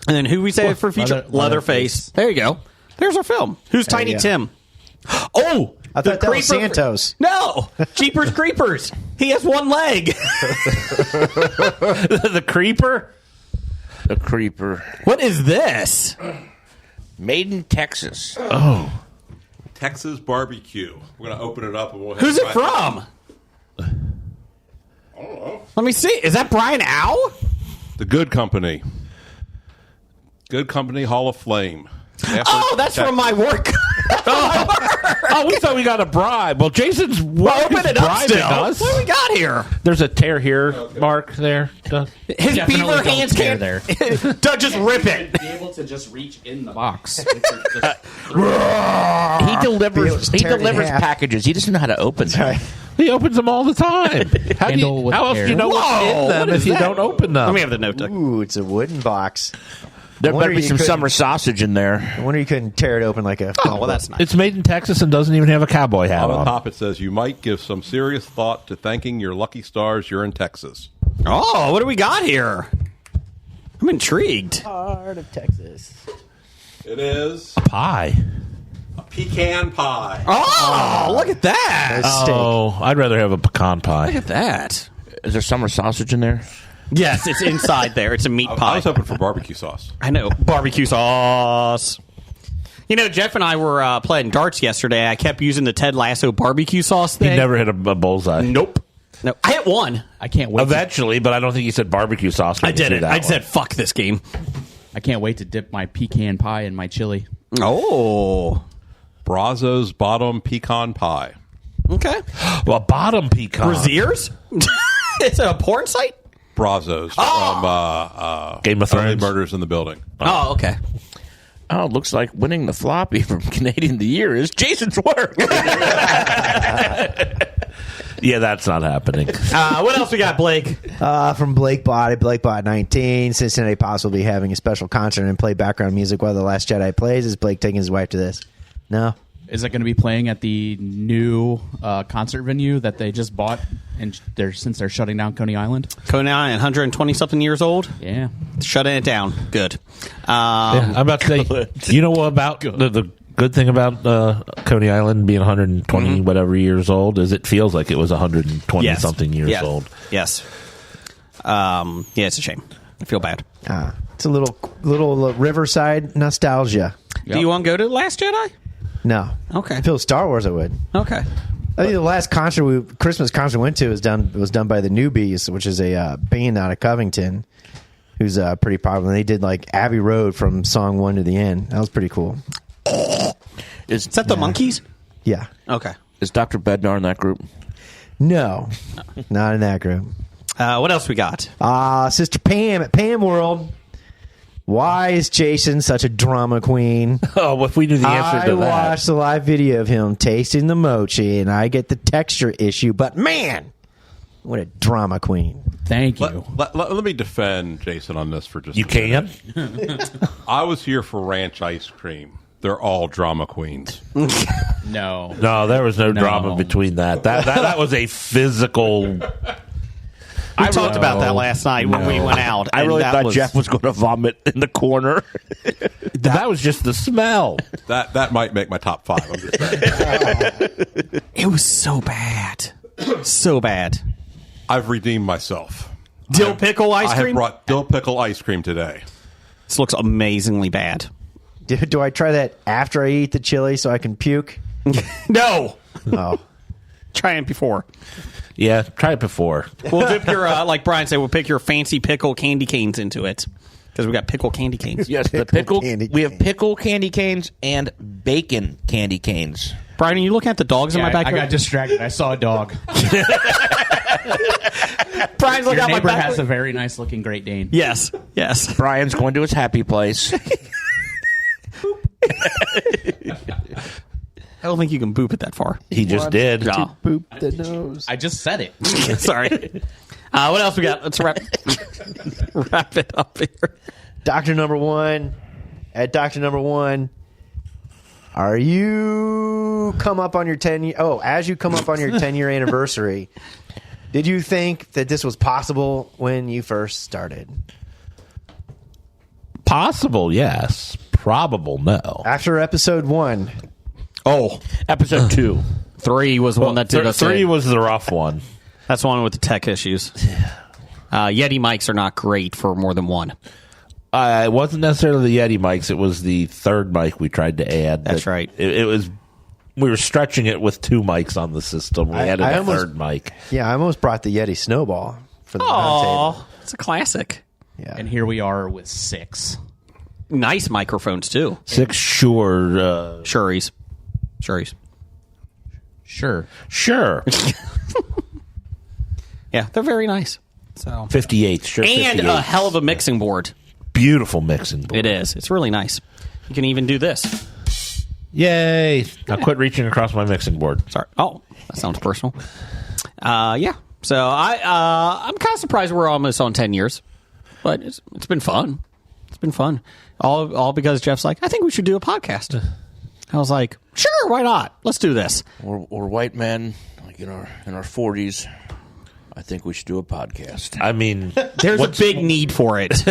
then who we say for future? Leatherface. There you go. There's our film. Who's Tiny you go. Tim? Oh! I thought that was creeper- Santos. No! Jeepers Creepers. He has one leg. The creeper? The creeper. What is this? Made in Texas. Oh. Texas barbecue. We're going to open it up and we'll. Who's it from? I don't know. Let me see. Is that Brian Ow? The Good Company. Good Company Hall of Flame. Oh, that's from my work. Oh, we thought we got a bribe. Well, Jason's Open it up bribing still. us. What do we got here? There's a tear here, Mark, there. His Definitely beaver don't hands tear can't. there. Doug, just rip it. Be able to just reach in the box. He delivers. He tear it in delivers half. packages. He doesn't know how to open them. He opens them all the time. Handle with How else do you care. know what's Whoa, in them what if is you that? don't open them? Let me have the note, Doug. Ooh, it's a wooden box. There Wonder better be you some couldn't- summer sausage in there. I wonder you couldn't tear it open like a. Oh, well, that's nice. It's made in Texas and doesn't even have a cowboy hat On the on. top it says, you might give some serious thought to thanking your lucky stars you're in Texas. Oh, what do we got here? I'm intrigued. Heart of Texas. It is Pie. a pecan pie. Oh, look at that. Oh, I'd rather have a pecan Look pie. at that. Is there summer sausage in there? Yes, it's inside there. It's a meat I pie. was hoping for barbecue sauce. I know. Barbecue sauce. You know, Jeff and I were playing darts yesterday. I kept using the Ted Lasso barbecue sauce He thing. never hit a bullseye. Nope. No, I hit one. I can't wait. Eventually, but I don't think he said barbecue sauce. when I he did threw it. that I one. said, fuck this game. I can't wait to dip my pecan pie in my chili. Oh. Brazos Bottom Pecan Pie. Okay. Well, bottom pecan. Braziers? It's a porn site? Brazos from Game of Only Thrones. Murders in the Building. Oh, okay. Oh, it looks like winning the floppy from Canadian of the Year is Jason's work. Yeah, that's not happening. What else we got, Blake? From BlakeBot 19, Cincinnati Pops will be having a special concert and play background music while The Last Jedi plays. Is Blake taking his wife to this? No. Is it going to be playing at the new concert venue that they just bought, and since they're shutting down Coney Island? Coney Island, 120-something years old? Yeah. Shutting it down. Good. I'm about to say, you know what about the good thing about Coney Island being 120 whatever years old is it feels like it was 120 something years old. Yes. Yeah, it's a shame. I feel bad. It's a little Riverside nostalgia. Do you want to go to Last Jedi? No. Okay. If it was Star Wars, I would. Okay. I think the last Christmas concert we went to was done by the Newbies, which is a band out of Covington, who's pretty popular. They did like Abbey Road from song 1 to the end. That was pretty cool. Is that the Monkees? Yeah. Okay. Is Dr. Bednar in that group? No, not in that group. What else we got? Sister Pam at Pam World. Why is Jason such a drama queen? Oh, if we knew the answer to that. I watched the live video of him tasting the mochi, and I get the texture issue, but man, what a drama queen. Thank you. Let me defend Jason on this for just You can? I was here for ranch ice cream. They're all drama queens. No. No, there was no drama between that. That was a physical... We talked about that last night when we went out. I really thought Jeff was going to vomit in the corner. That was just the smell. That might make my top 5. I'm just saying. It was so bad. So bad. I've redeemed myself. Dill pickle ice I cream? have brought dill pickle ice cream today. This looks amazingly bad. Do I try that after I eat the chili so I can puke? No. Oh. Try it before. Yeah, try it before. We'll dip your, like Brian said, we'll pick your fancy pickle candy canes into it. Because we got pickle candy canes. Yes, the pickle. We have pickle candy canes and bacon candy canes. Brian, are you looking at the dogs in my backyard? I got distracted. I saw a dog. Brian's looking Your at my neighbor backyard. has a very nice looking Great Dane. Yes, yes. Brian's going to his happy place. I don't think you can boop it that far. He just did. No. Boop the nose. I just said it. Sorry. What else we got? Let's wrap it up here. Doctor number 1. At Doctor number 1. Are you come up on your 10-year... Oh, as you come up on your 10-year anniversary, did you think that this was possible when you first started? Possible, yes. Probable, no. After episode 1. Oh, Episode 2. 3 was the one that did us 3 in. was the rough one. That's the one with the tech issues. Yeti mics are not great for more than one. It wasn't necessarily the Yeti mics. It was the third mic we tried to add. That's right. It was. We were stretching it with 2 mics on the system. We added a third mic. Yeah, I almost brought the Yeti Snowball for the round Oh, it's a classic. table. Yeah. And here we are with 6. Nice microphones, too. 6 Shure. Shuries. Sure. Sure. Yeah, they're very nice. So 58. Sure. And 58. a hell of a mixing board. Beautiful mixing board. It is. It's really nice. You can even do this. Yay. Now quit reaching across my mixing board. Sorry. Oh, that sounds personal. Yeah. So I'm kind of surprised we're almost on 10 years, but it's been fun. It's been fun. All because Jeff's like, I think we should do a podcast. I was like, sure, why not? Let's do this. We're white men, like in our 40s. I think we should do a podcast. I mean, There's a big need for it.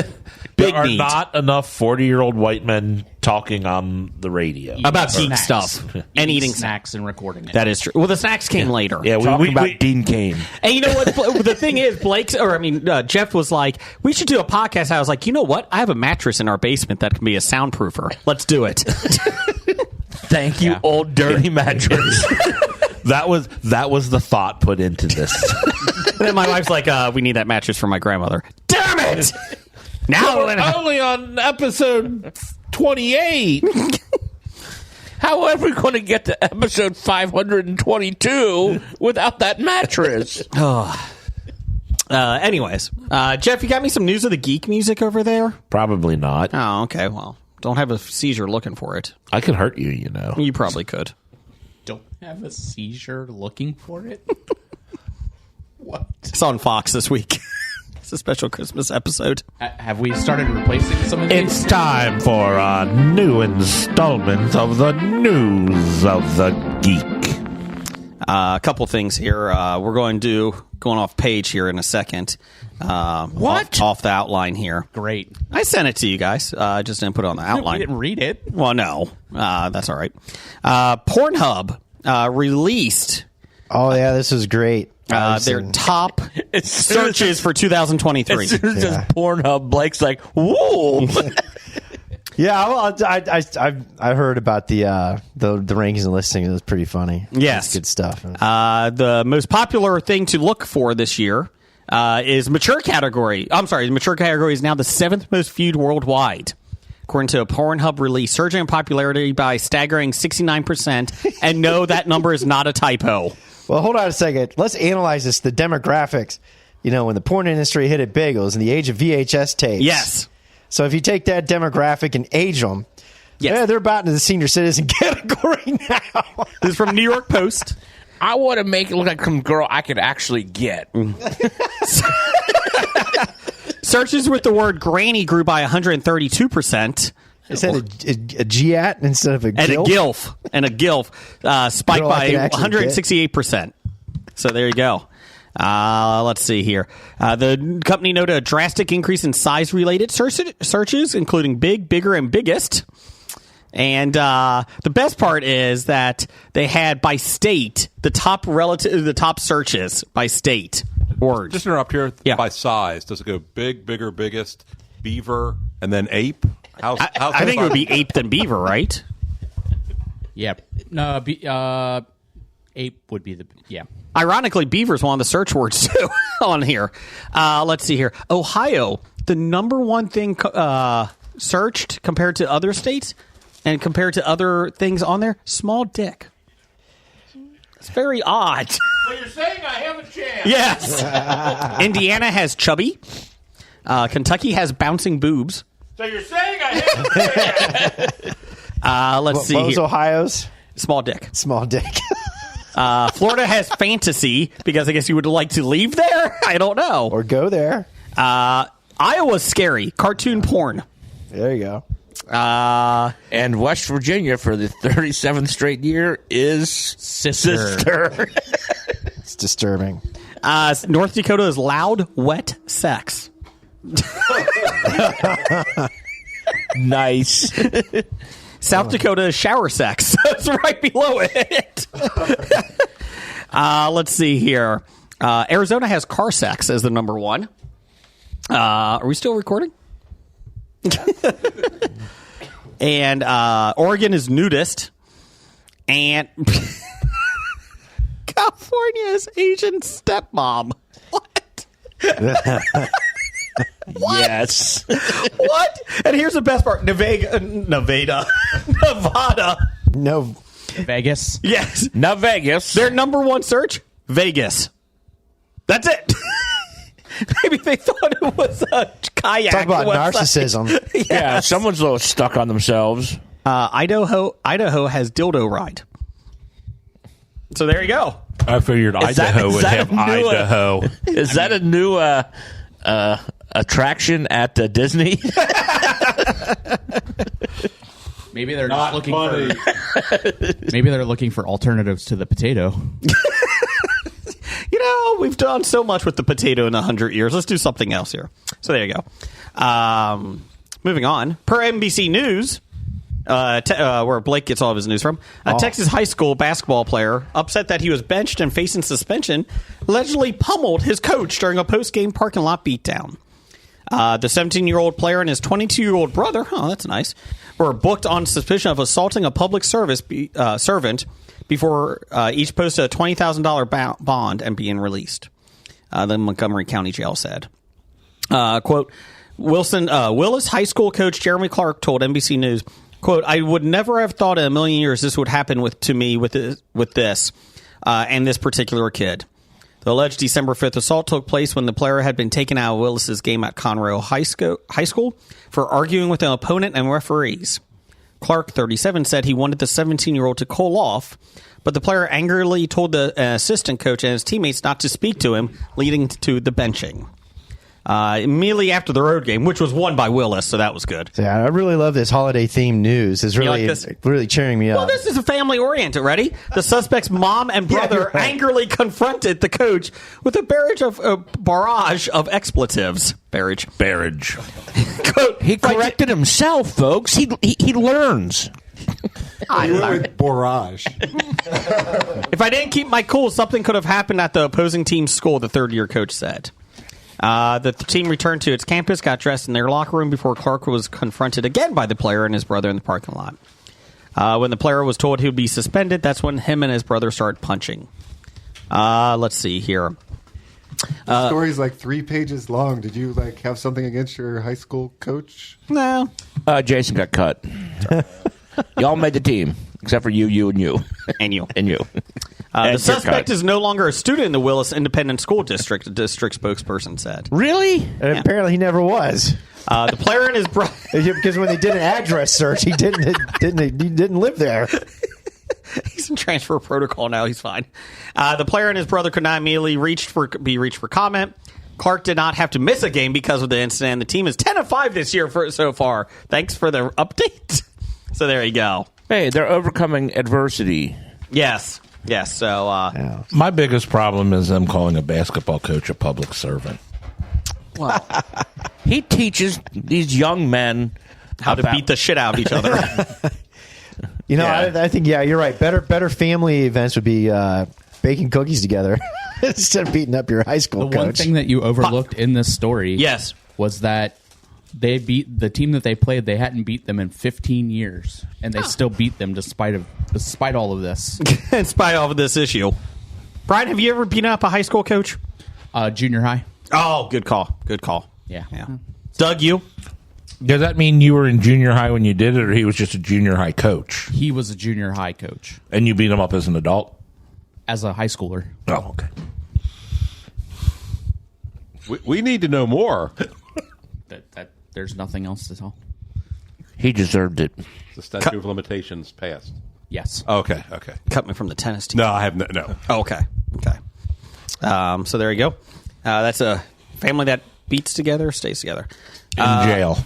Big there are need. not enough 40-year-old white men talking on the radio. About geek Snacks. stuff. And eating snacks. snacks and recording it. That is true. Well, the snacks came later. Yeah, Talking about Dean Cain. And you know what? The thing is, Jeff was like, we should do a podcast. I was like, you know what? I have a mattress in our basement that can be a soundproofer. Let's do it. Thank you, old dirty mattress. That was the thought put into this. And then my wife's like, we need that mattress for my grandmother. Damn it! Now We're only on episode 28. How are we going to get to episode 522 without that mattress? Anyways, Jeff, you got me some news of the geek music over there? Probably not. Oh, okay. Well, don't have a seizure looking for it. I could hurt you, you know. You probably could. Don't have a seizure looking for it. on Fox this week. It's a special Christmas episode. Have we started replacing some of these? It's time for a new installment of the News of the Geek. A couple things here. We're going off page here in a second. What? Off the outline here. Great. I sent it to you guys. I just didn't put it on the outline. We didn't read it. Well, no. That's all right. Pornhub released Oh, yeah, this was great. their top searches for 2023. As soon as it says Pornhub, Blake's like, whoa. Yeah, well, I heard about the rankings and listings. It was pretty funny. Yes. It's good stuff. The most popular thing to look for this year is mature category. I'm sorry, the mature category is now the 7th most viewed worldwide, according to a Pornhub release, surging in popularity by staggering 69%. And no, that number is not a typo. Well, hold on a second. Let's analyze this. The demographics. You know, when the porn industry hit it big, it was in the age of VHS tapes. Yes. So if you take that demographic and age them, yeah, they're about into the senior citizen category now. This is from New York Post. I want to make it look like some girl I could actually get. Searches with the word granny grew by 132%. Is that a GAT instead of a GILF? And a GILF spiked Girl I by could actually 168%. So there you go. Let's see here. The company noted a drastic increase in size-related searches, including big, bigger, and biggest. And the best part is that they had by state the top searches by state words. Just interrupt here. Yeah. By size, does it go big, bigger, biggest, beaver, and then ape? I think it would be ape than beaver, right? Yeah. No, ape would be yeah. Ironically, beaver is one of the search words too on here. Let's see here. Ohio, the number one thing searched compared to other states and compared to other things on there, small dick. It's very odd. So you're saying I have a chance? Yes. Indiana has chubby. Kentucky has bouncing boobs. So you're saying I have a chance? Let's see. What was here. Ohio's? Small dick. Small dick. Florida has fantasy because I guess you would like to leave there. I don't know. Or go there. Iowa's scary. Cartoon porn. There you go. And West Virginia for the 37th straight year is sister. It's disturbing. North Dakota is loud, wet sex. Nice. South Dakota is shower sex. It's right below it. Let's see here. Arizona has car sex as the number one. Are we still recording? And Oregon is nudist. And California is Asian stepmom. What? Yes. What? And here's the best part. Nevada. No. Vegas. Yes. Not Vegas. Their number one search, Vegas. That's it. Maybe they thought it was a kayak. Talk about website. narcissism. Yes. Yeah, someone's a little stuck on themselves. Idaho has dildo ride. So there you go. I figured Idaho would have Idaho. Is that a new attraction at Disney? Maybe they're not looking for. Maybe they're looking for alternatives to the potato. You know, we've done so much with the potato in 100 years. Let's do something else here. So there you go. Moving on. Per NBC News, where Blake gets all of his news from, a Texas high school basketball player, upset that he was benched and facing suspension, allegedly pummeled his coach during a post-game parking lot beatdown. The 17-year-old player and his 22-year-old brother, that's nice, were booked on suspicion of assaulting a public service servant before each posted a $20,000 bond and being released. The Montgomery County Jail said. Quote, Willis High School coach Jeremy Clark told NBC News, quote, I would never have thought in a million years this would happen to me with this and this particular kid. The alleged December 5th assault took place when the player had been taken out of Willis's game at Conroe High School for arguing with an opponent and referees. Clark, 37, said he wanted the 17-year-old to cool off, but the player angrily told the assistant coach and his teammates not to speak to him, leading to the benching. Immediately after the road game, which was won by Willis, so that was good. Yeah, I really love this holiday-themed news. It's really, really cheering me up. Well, this is a family-oriented. Ready? The suspect's mom and brother angrily confronted the coach with a barrage of expletives. Barrage. Quote, he corrected himself, folks. He learns. I went with barrage. If I didn't keep my cool, something could have happened at the opposing team's school, the third-year coach said. The team returned to its campus, got dressed in their locker room before Clark was confronted again by the player and his brother in the parking lot. When the player was told he would be suspended, that's when him and his brother started punching. Let's see here. The story's like 3 pages long. Did you have something against your high school coach? No. Jason got cut. Y'all made the team, except for you, and you. And you. And you. The suspect is no longer a student in the Willis Independent School District, the district spokesperson said. Really? And apparently he never was. The player and his brother... because when they did an address search, he didn't live there. He's in transfer protocol now. He's fine. The player and his brother could not immediately be reached for comment. Clark did not have to miss a game because of the incident. The team is 10-5 this year so far. Thanks for the update. So there you go. Hey, they're overcoming adversity. Yes. So my biggest problem is them calling a basketball coach a public servant. Well, he teaches these young men how to beat the shit out of each other. I think you're right. Better family events would be baking cookies together instead of beating up your high school coach. One thing that you overlooked in this story, was that they beat the team that they played. They hadn't beat them in 15 years, and they still beat them despite all of this. In spite of this issue. Brian, have you ever beaten up a high school coach? Junior high. Oh, good call. Yeah. Doug, you? Does that mean you were in junior high when you did it, or he was just a junior high coach? He was a junior high coach. And you beat him up as an adult? As a high schooler. Oh, okay. We need to know more. That there's nothing else to tell. He deserved it. The statute of limitations passed. Yes. Okay. Cut me from the tennis team. No, I have no. Oh, okay. So there you go. That's a family that beats together, stays together. In jail.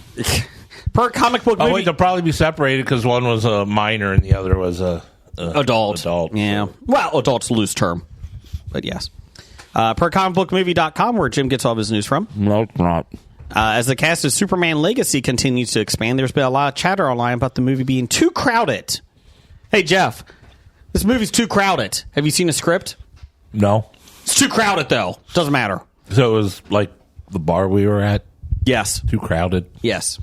Per comic book movie. Oh, wait, they'll probably be separated because one was a minor and the other was a adult. Yeah. Well, adult's loose term. But yes. Per comicbookmovie.com, where Jim gets all of his news from. No, it's not. As the cast of Superman Legacy continues to expand, there's been a lot of chatter online about the movie being too crowded. Hey, Jeff, this movie's too crowded. Have you seen the script? No. It's too crowded, though. Doesn't matter. So it was like the bar we were at? Yes. Too crowded? Yes.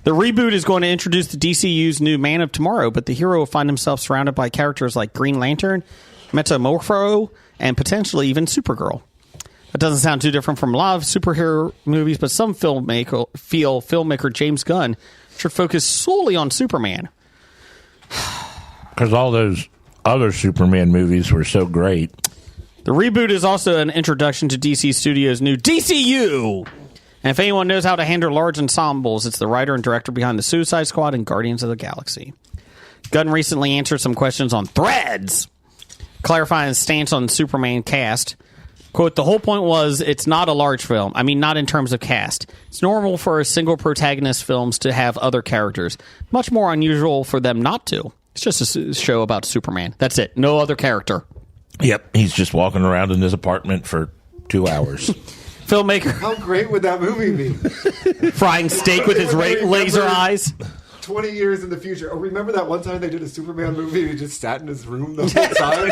The reboot is going to introduce the DCU's new Man of Tomorrow, but the hero will find himself surrounded by characters like Green Lantern, Metamorpho, and potentially even Supergirl. That doesn't sound too different from a lot of superhero movies, but some filmmaker James Gunn should focus solely on Superman. Because all those other Superman movies were so great. The reboot is also an introduction to DC Studios' new DCU. And if anyone knows how to handle large ensembles, it's the writer and director behind the Suicide Squad and Guardians of the Galaxy. Gunn recently answered some questions on Threads, clarifying his stance on Superman cast. Quote, the whole point was it's not a large film. I mean, not in terms of cast. It's normal for a single protagonist films to have other characters. Much more unusual for them not to. It's just a show about Superman. That's it. No other character. Yep. He's just walking around in his apartment for 2 hours. Filmmaker. How great would that movie be? Frying steak with his laser eyes. 20 years in the future. Oh, remember that one time they did a Superman movie and he just sat in his room the whole time?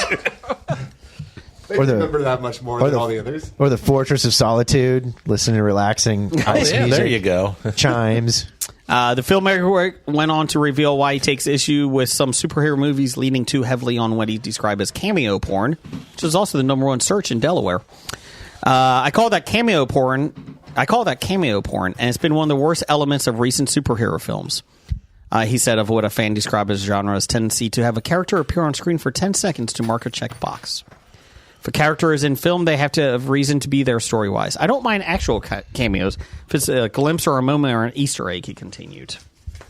They remember that much more than all the others. Or the Fortress of Solitude, listening to relaxing ice music. There you go. Chimes. The filmmaker went on to reveal why he takes issue with some superhero movies leaning too heavily on what he described as cameo porn, which is also the #1 search in Delaware. I call that cameo porn, and it's been one of the worst elements of recent superhero films. He said of what a fan described as genre's tendency to have a character appear on screen for 10 seconds to mark a checkbox. If a character is in film, they have to have reason to be there story-wise. I don't mind actual cameos if it's a glimpse or a moment or an Easter egg, he continued.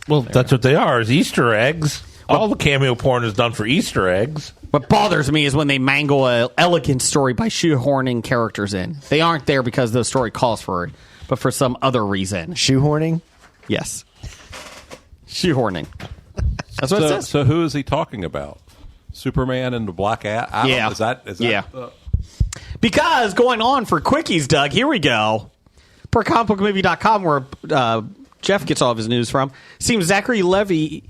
Well, that's what they are, is Easter eggs. All the cameo porn is done for Easter eggs. What bothers me is when they mangle an elegant story by shoehorning characters in. They aren't there because the story calls for it, but for some other reason. Shoehorning? Yes. Shoehorning. That's what it says. So who is he talking about? Superman and the Black Adam? Yeah. Is that Yeah. Because going on for quickies, Doug, here we go. Per comicbookmovie.com, where Jeff gets all of his news from, seems Zachary Levi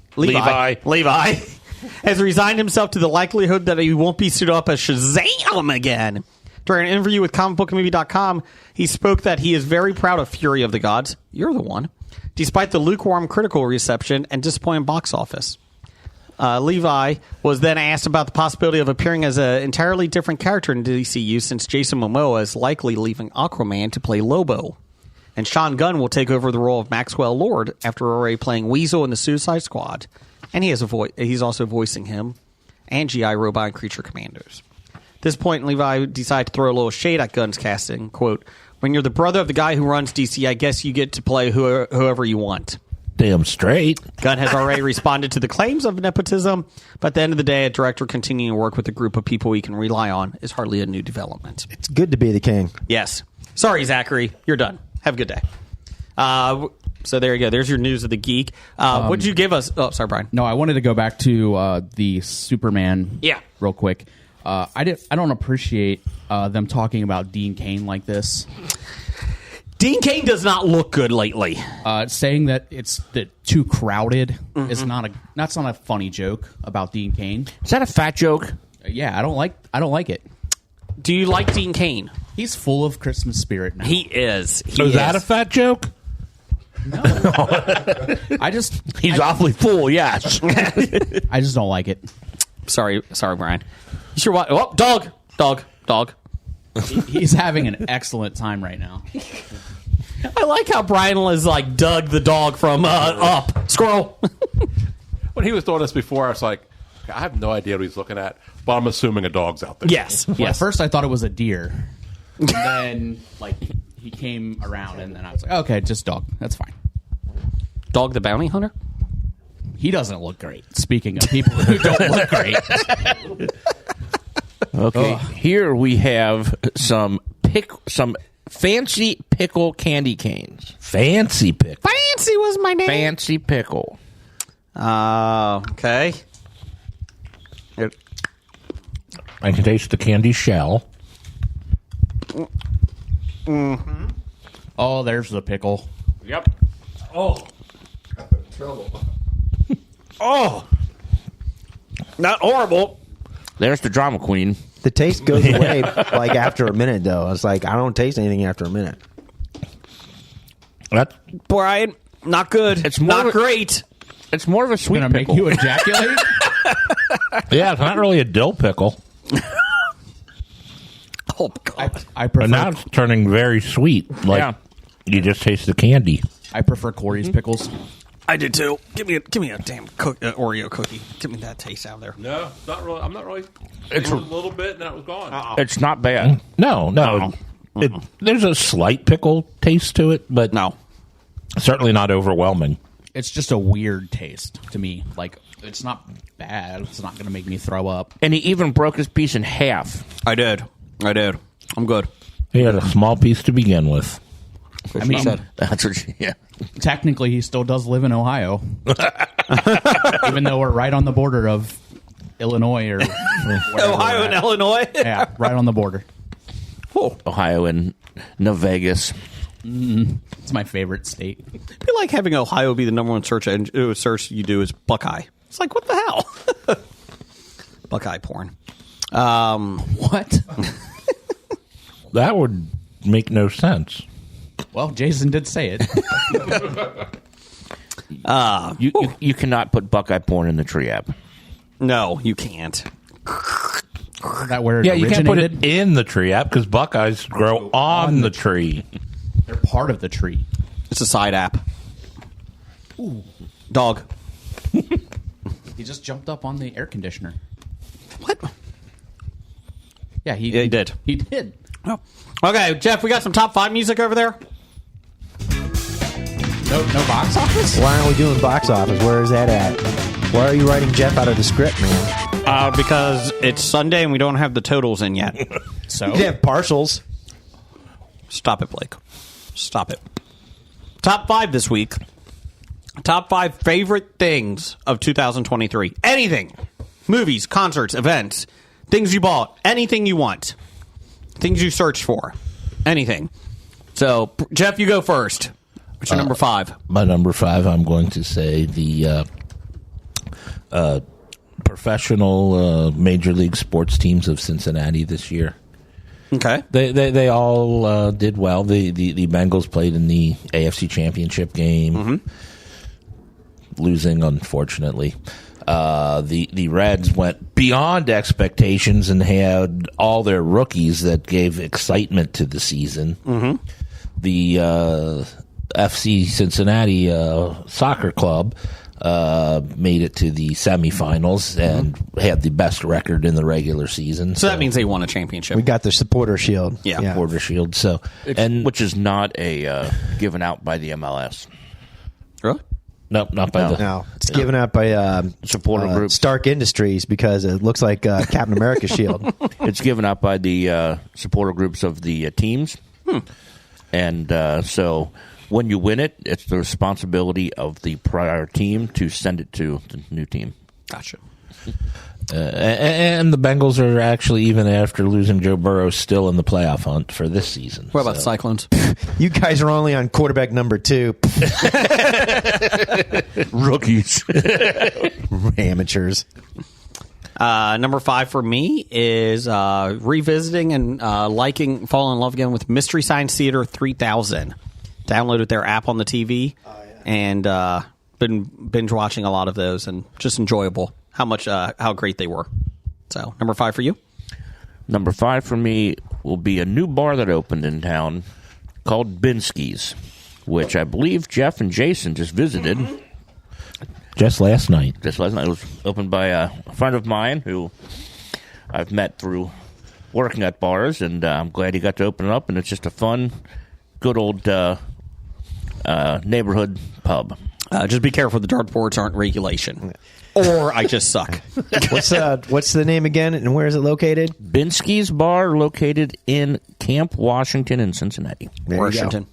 has resigned himself to the likelihood that he won't be suited up as Shazam again. During an interview with comicbookmovie.com, he spoke that he is very proud of Fury of the Gods. You're the one. Despite the lukewarm critical reception and disappointing box office. Levi was then asked about the possibility of appearing as an entirely different character in DCU, since Jason Momoa is likely leaving Aquaman to play Lobo. And Sean Gunn will take over the role of Maxwell Lord after already playing Weasel in the Suicide Squad. And he's also voicing him and G.I. Robot and Creature Commandos. At this point, Levi decided to throw a little shade at Gunn's casting. Quote, "When you're the brother of the guy who runs DC, I guess you get to play whoever you want." Damn straight. Gunn has already responded to the claims of nepotism, but at the end of the day, a director continuing to work with a group of people he can rely on is hardly a new development. It's good to be the king. Yes. Sorry, Zachary. You're done. Have a good day. So there you go. There's your news of the geek. What did you give us? Oh, sorry, Brian. No, I wanted to go back to the Superman. Yeah. Real quick. I don't appreciate them talking about Dean Cain like this. Dean Cain does not look good lately. Saying that it's too crowded is that's not a funny joke about Dean Cain. Is that a fat joke? Yeah, I don't like it. Do you like Dean Cain? He's full of Christmas spirit now. He is. Is that a fat joke? No. He's awfully full, yes. I just don't like it. Sorry, Brian. You sure what? Oh, dog. He's having an excellent time right now. I like how Brian was like Doug the dog from Up. Squirrel. When he was doing this before, I was like, I have no idea what he's looking at, but I'm assuming a dog's out there. Yes. Well, at first I thought it was a deer. And then, he came around, and then I was like, okay, just dog. That's fine. Dog the bounty hunter? He doesn't look great. Speaking of people who don't look great. Okay, here we have some fancy pickle candy canes. Fancy pickle. Fancy was my name. Fancy pickle. Okay. I can taste the candy shell. Mm-hmm. Oh, there's the pickle. Yep. Oh. Oh. Not horrible. There's the drama queen. The taste goes away after a minute, though. It's like I don't taste anything after a minute. Brian, not good. It's more not great. It's more of a sweet Gonna pickle. make you ejaculate? Yeah, it's not really a dill pickle. Oh, God. I prefer. But now it's turning very sweet. You just taste the candy. I prefer Corey's pickles. I do too. Give me a damn Oreo cookie. Give me that taste out of there. No, not really. I'm not really. It's a little bit, and then it was gone. It's not bad. No. There's a slight pickle taste to it, but no, certainly not overwhelming. It's just a weird taste to me. It's not bad. It's not going to make me throw up. And he even broke his piece in half. I did. I'm good. He had a small piece to begin with. I mean, That's what yeah. Technically, he still does live in Ohio. Even though we're right on the border of Illinois or Ohio and Illinois? Yeah, right on the border. Oh. Ohio and New Vegas. It's my favorite state. It'd be like having Ohio be the number one search you do is Buckeye. It's like, what the hell? Buckeye porn. What? That would make no sense. Well, Jason did say it. You cannot put Buckeye porn in the tree app. No, you can't. Is that where it Yeah, you can't put originated? it in the tree app because Buckeyes grow on the tree. They're part of the tree. It's a side app. Ooh. Dog. He just jumped up on the air conditioner. What? Yeah, he did. He did. Oh. Okay, Jeff, we got some top 5 music over there. No box office? Why aren't we doing box office? Where is that at? Why are you writing Jeff out of the script, man? Because it's Sunday and we don't have the totals in yet. So You can have partials. Stop it, Blake. Stop it. Top 5 this week. Top 5 favorite things of 2023. Anything. Movies, concerts, events, things you bought, anything you want. Things you searched for. Anything. So, Jeff, you go first. What's your number 5? My number 5, I'm going to say the professional Major League sports teams of Cincinnati this year. Okay. They all did well. The Bengals played in the AFC Championship game, losing, unfortunately. The Reds went beyond expectations and had all their rookies that gave excitement to the season. The FC Cincinnati Soccer Club made it to the semifinals and had the best record in the regular season. So that means they won a championship. We got the supporter shield. Yeah. Supporter shield. So, Which is not a given out by the MLS. Really? nope, not by the. No, it's given out by Supporter group. Stark Industries because it looks like Captain America shield. It's given out by the supporter groups of the teams. And so when you win it, it's the responsibility of the prior team to send it to the new team. Gotcha. And the Bengals are actually, even after losing Joe Burrow, still in the playoff hunt for this season. What about the Cyclones? You guys are only on quarterback number 2. Rookies. Amateurs. Number 5 for me is revisiting and falling in love again with Mystery Science Theater 3000. Downloaded their app on the TV and been binge watching a lot of those and just enjoyable. How great they were. So, number 5 for you? Number 5 for me will be a new bar that opened in town called Binsky's, which I believe Jeff and Jason just visited. Just last night. It was opened by a friend of mine who I've met through working at bars, and I'm glad he got to open it up, and it's just a fun, good old neighborhood pub. Just be careful the dartboards aren't regulation. Or I just suck. What's the name again, and where is it located? Binsky's Bar, located in Camp Washington in Cincinnati. Washington.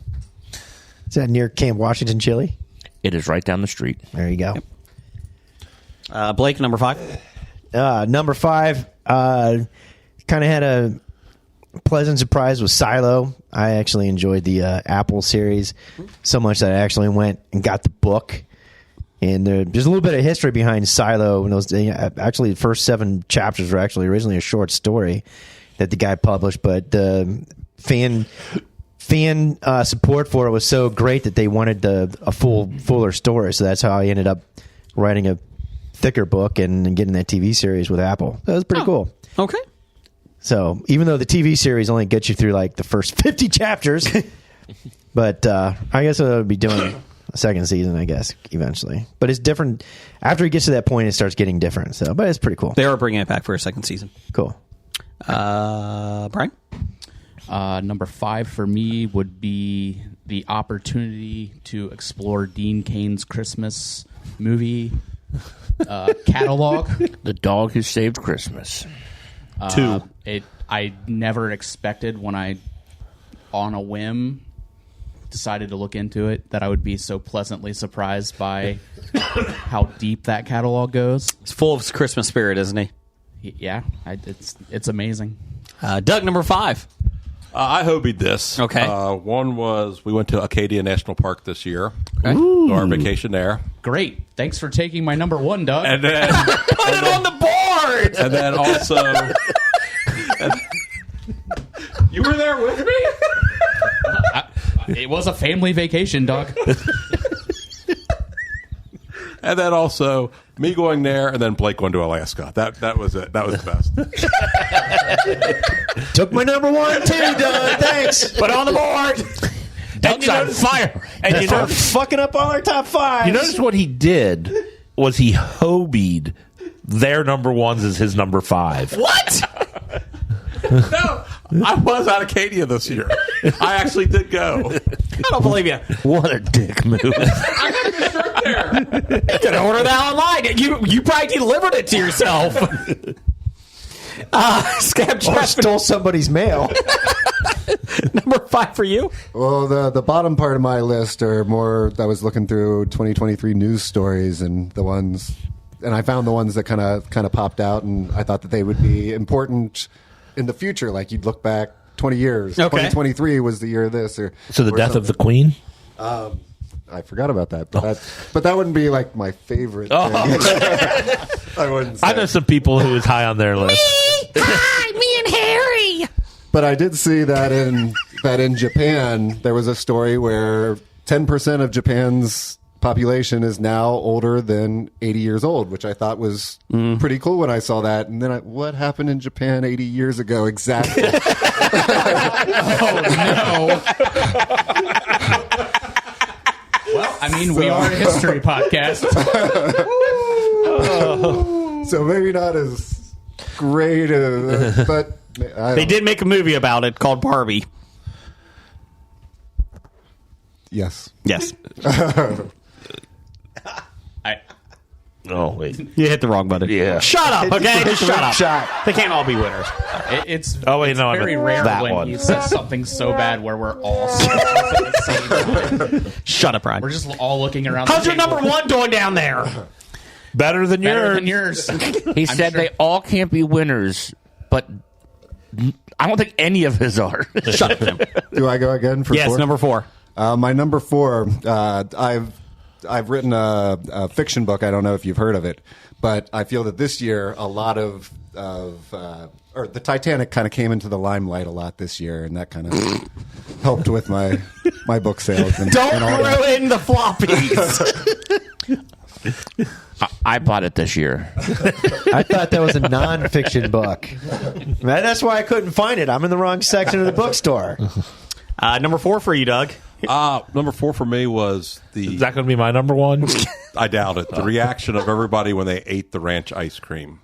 Is that near Camp Washington, Chile? It is right down the street. There you go. Yep. Blake, number 5? Number 5, kind of had a pleasant surprise with Silo. I actually enjoyed the Apple series so much that I actually went and got the book. And there's a little bit of history behind Silo. And actually, the first 7 chapters were actually originally a short story that the guy published, but the fan support for it was so great that they wanted a fuller story. So that's how I ended up writing a thicker book and getting that TV series with Apple. That was pretty cool. Okay. So even though the TV series only gets you through like the first 50 chapters, but I guess I'll be doing a second season, I guess, eventually. But it's different. After it gets to that point, it starts getting different. So, but it's pretty cool. They are bringing it back for a second season. Cool. Brian? Number 5 for me would be the opportunity to explore Dean Cain's Christmas movie catalog. The Dog Who Saved Christmas. 2. I never expected when I, on a whim, decided to look into it that I would be so pleasantly surprised by how deep that catalog goes. It's full of Christmas spirit, isn't he? Yeah, it's amazing. Doug, number 5. I hobied this. Okay. One was we went to Acadia National Park this year. Okay. So our vacation there. Great. Thanks for taking my number 1, Doug. And then Put it on the board! and then also you were there with me? It was a family vacation, Doug. And then also me going there, and then Blake going to Alaska. That was it. That was the best. Took my number 1 too, Doug. Thanks. Put it on the board! Doug's on fire. And you know, Fucking up all our top 5. You notice what he did was he hobied their number 1s as his number 5. What? No, I was at Acadia this year. I actually did go. don't believe you. What a dick move. I got the shirt there. You could order that online. You probably delivered it to yourself. Scab Or stole somebody's mail. Number 5 for you. Well, the bottom part of my list are more. I was looking through 2023 news stories and the ones, and I found the ones that kind of popped out, and I thought that they would be important in the future. Like you'd look back 20 years. Okay. 2023 was the year of this, So the or death of the something. Queen? I forgot about that, but that wouldn't be like my favorite thing. I wouldn't say. I know some people who is high on their list. Hi, me and Harry. But I did see that in Japan there was a story where 10% of Japan's population is now older than 80 years old, which I thought was pretty cool when I saw that. And then what happened in Japan 80 years ago exactly? Oh, no. Well, I mean, we are a history podcast. So maybe not as great, but They did make a movie about it called Barbie. Yes. Yes. Oh, wait. You hit the wrong button. Yeah. Shut up, okay? Just shut up. Shot. They can't all be winners. It's Oh, wait, it's no, I very meant rare that when one. he says something so bad where we're all saying it at the same time. Shut up, Ryan. We're just all looking around. How's the your table. number 1 doing down there? Better than Better yours. than yours. He said sure. they all can't be winners, but I don't think any of his are. Shut up, Jim. Do I go again for Yes, 4? number 4. My number 4, I've written a fiction book. I don't know if you've heard of it, but I feel that this year a lot of or the Titanic kind of came into the limelight a lot this year, and that kind of helped with my book sales. And, Don't and all that. ruin the floppies. I bought it this year. I thought that was a nonfiction book. Man, that's why I couldn't find it. I'm in the wrong section of the bookstore. Number 4 for you, Doug. Number 4 for me was Is that going to be my number 1? I doubt it. The reaction of everybody when they ate the ranch ice cream.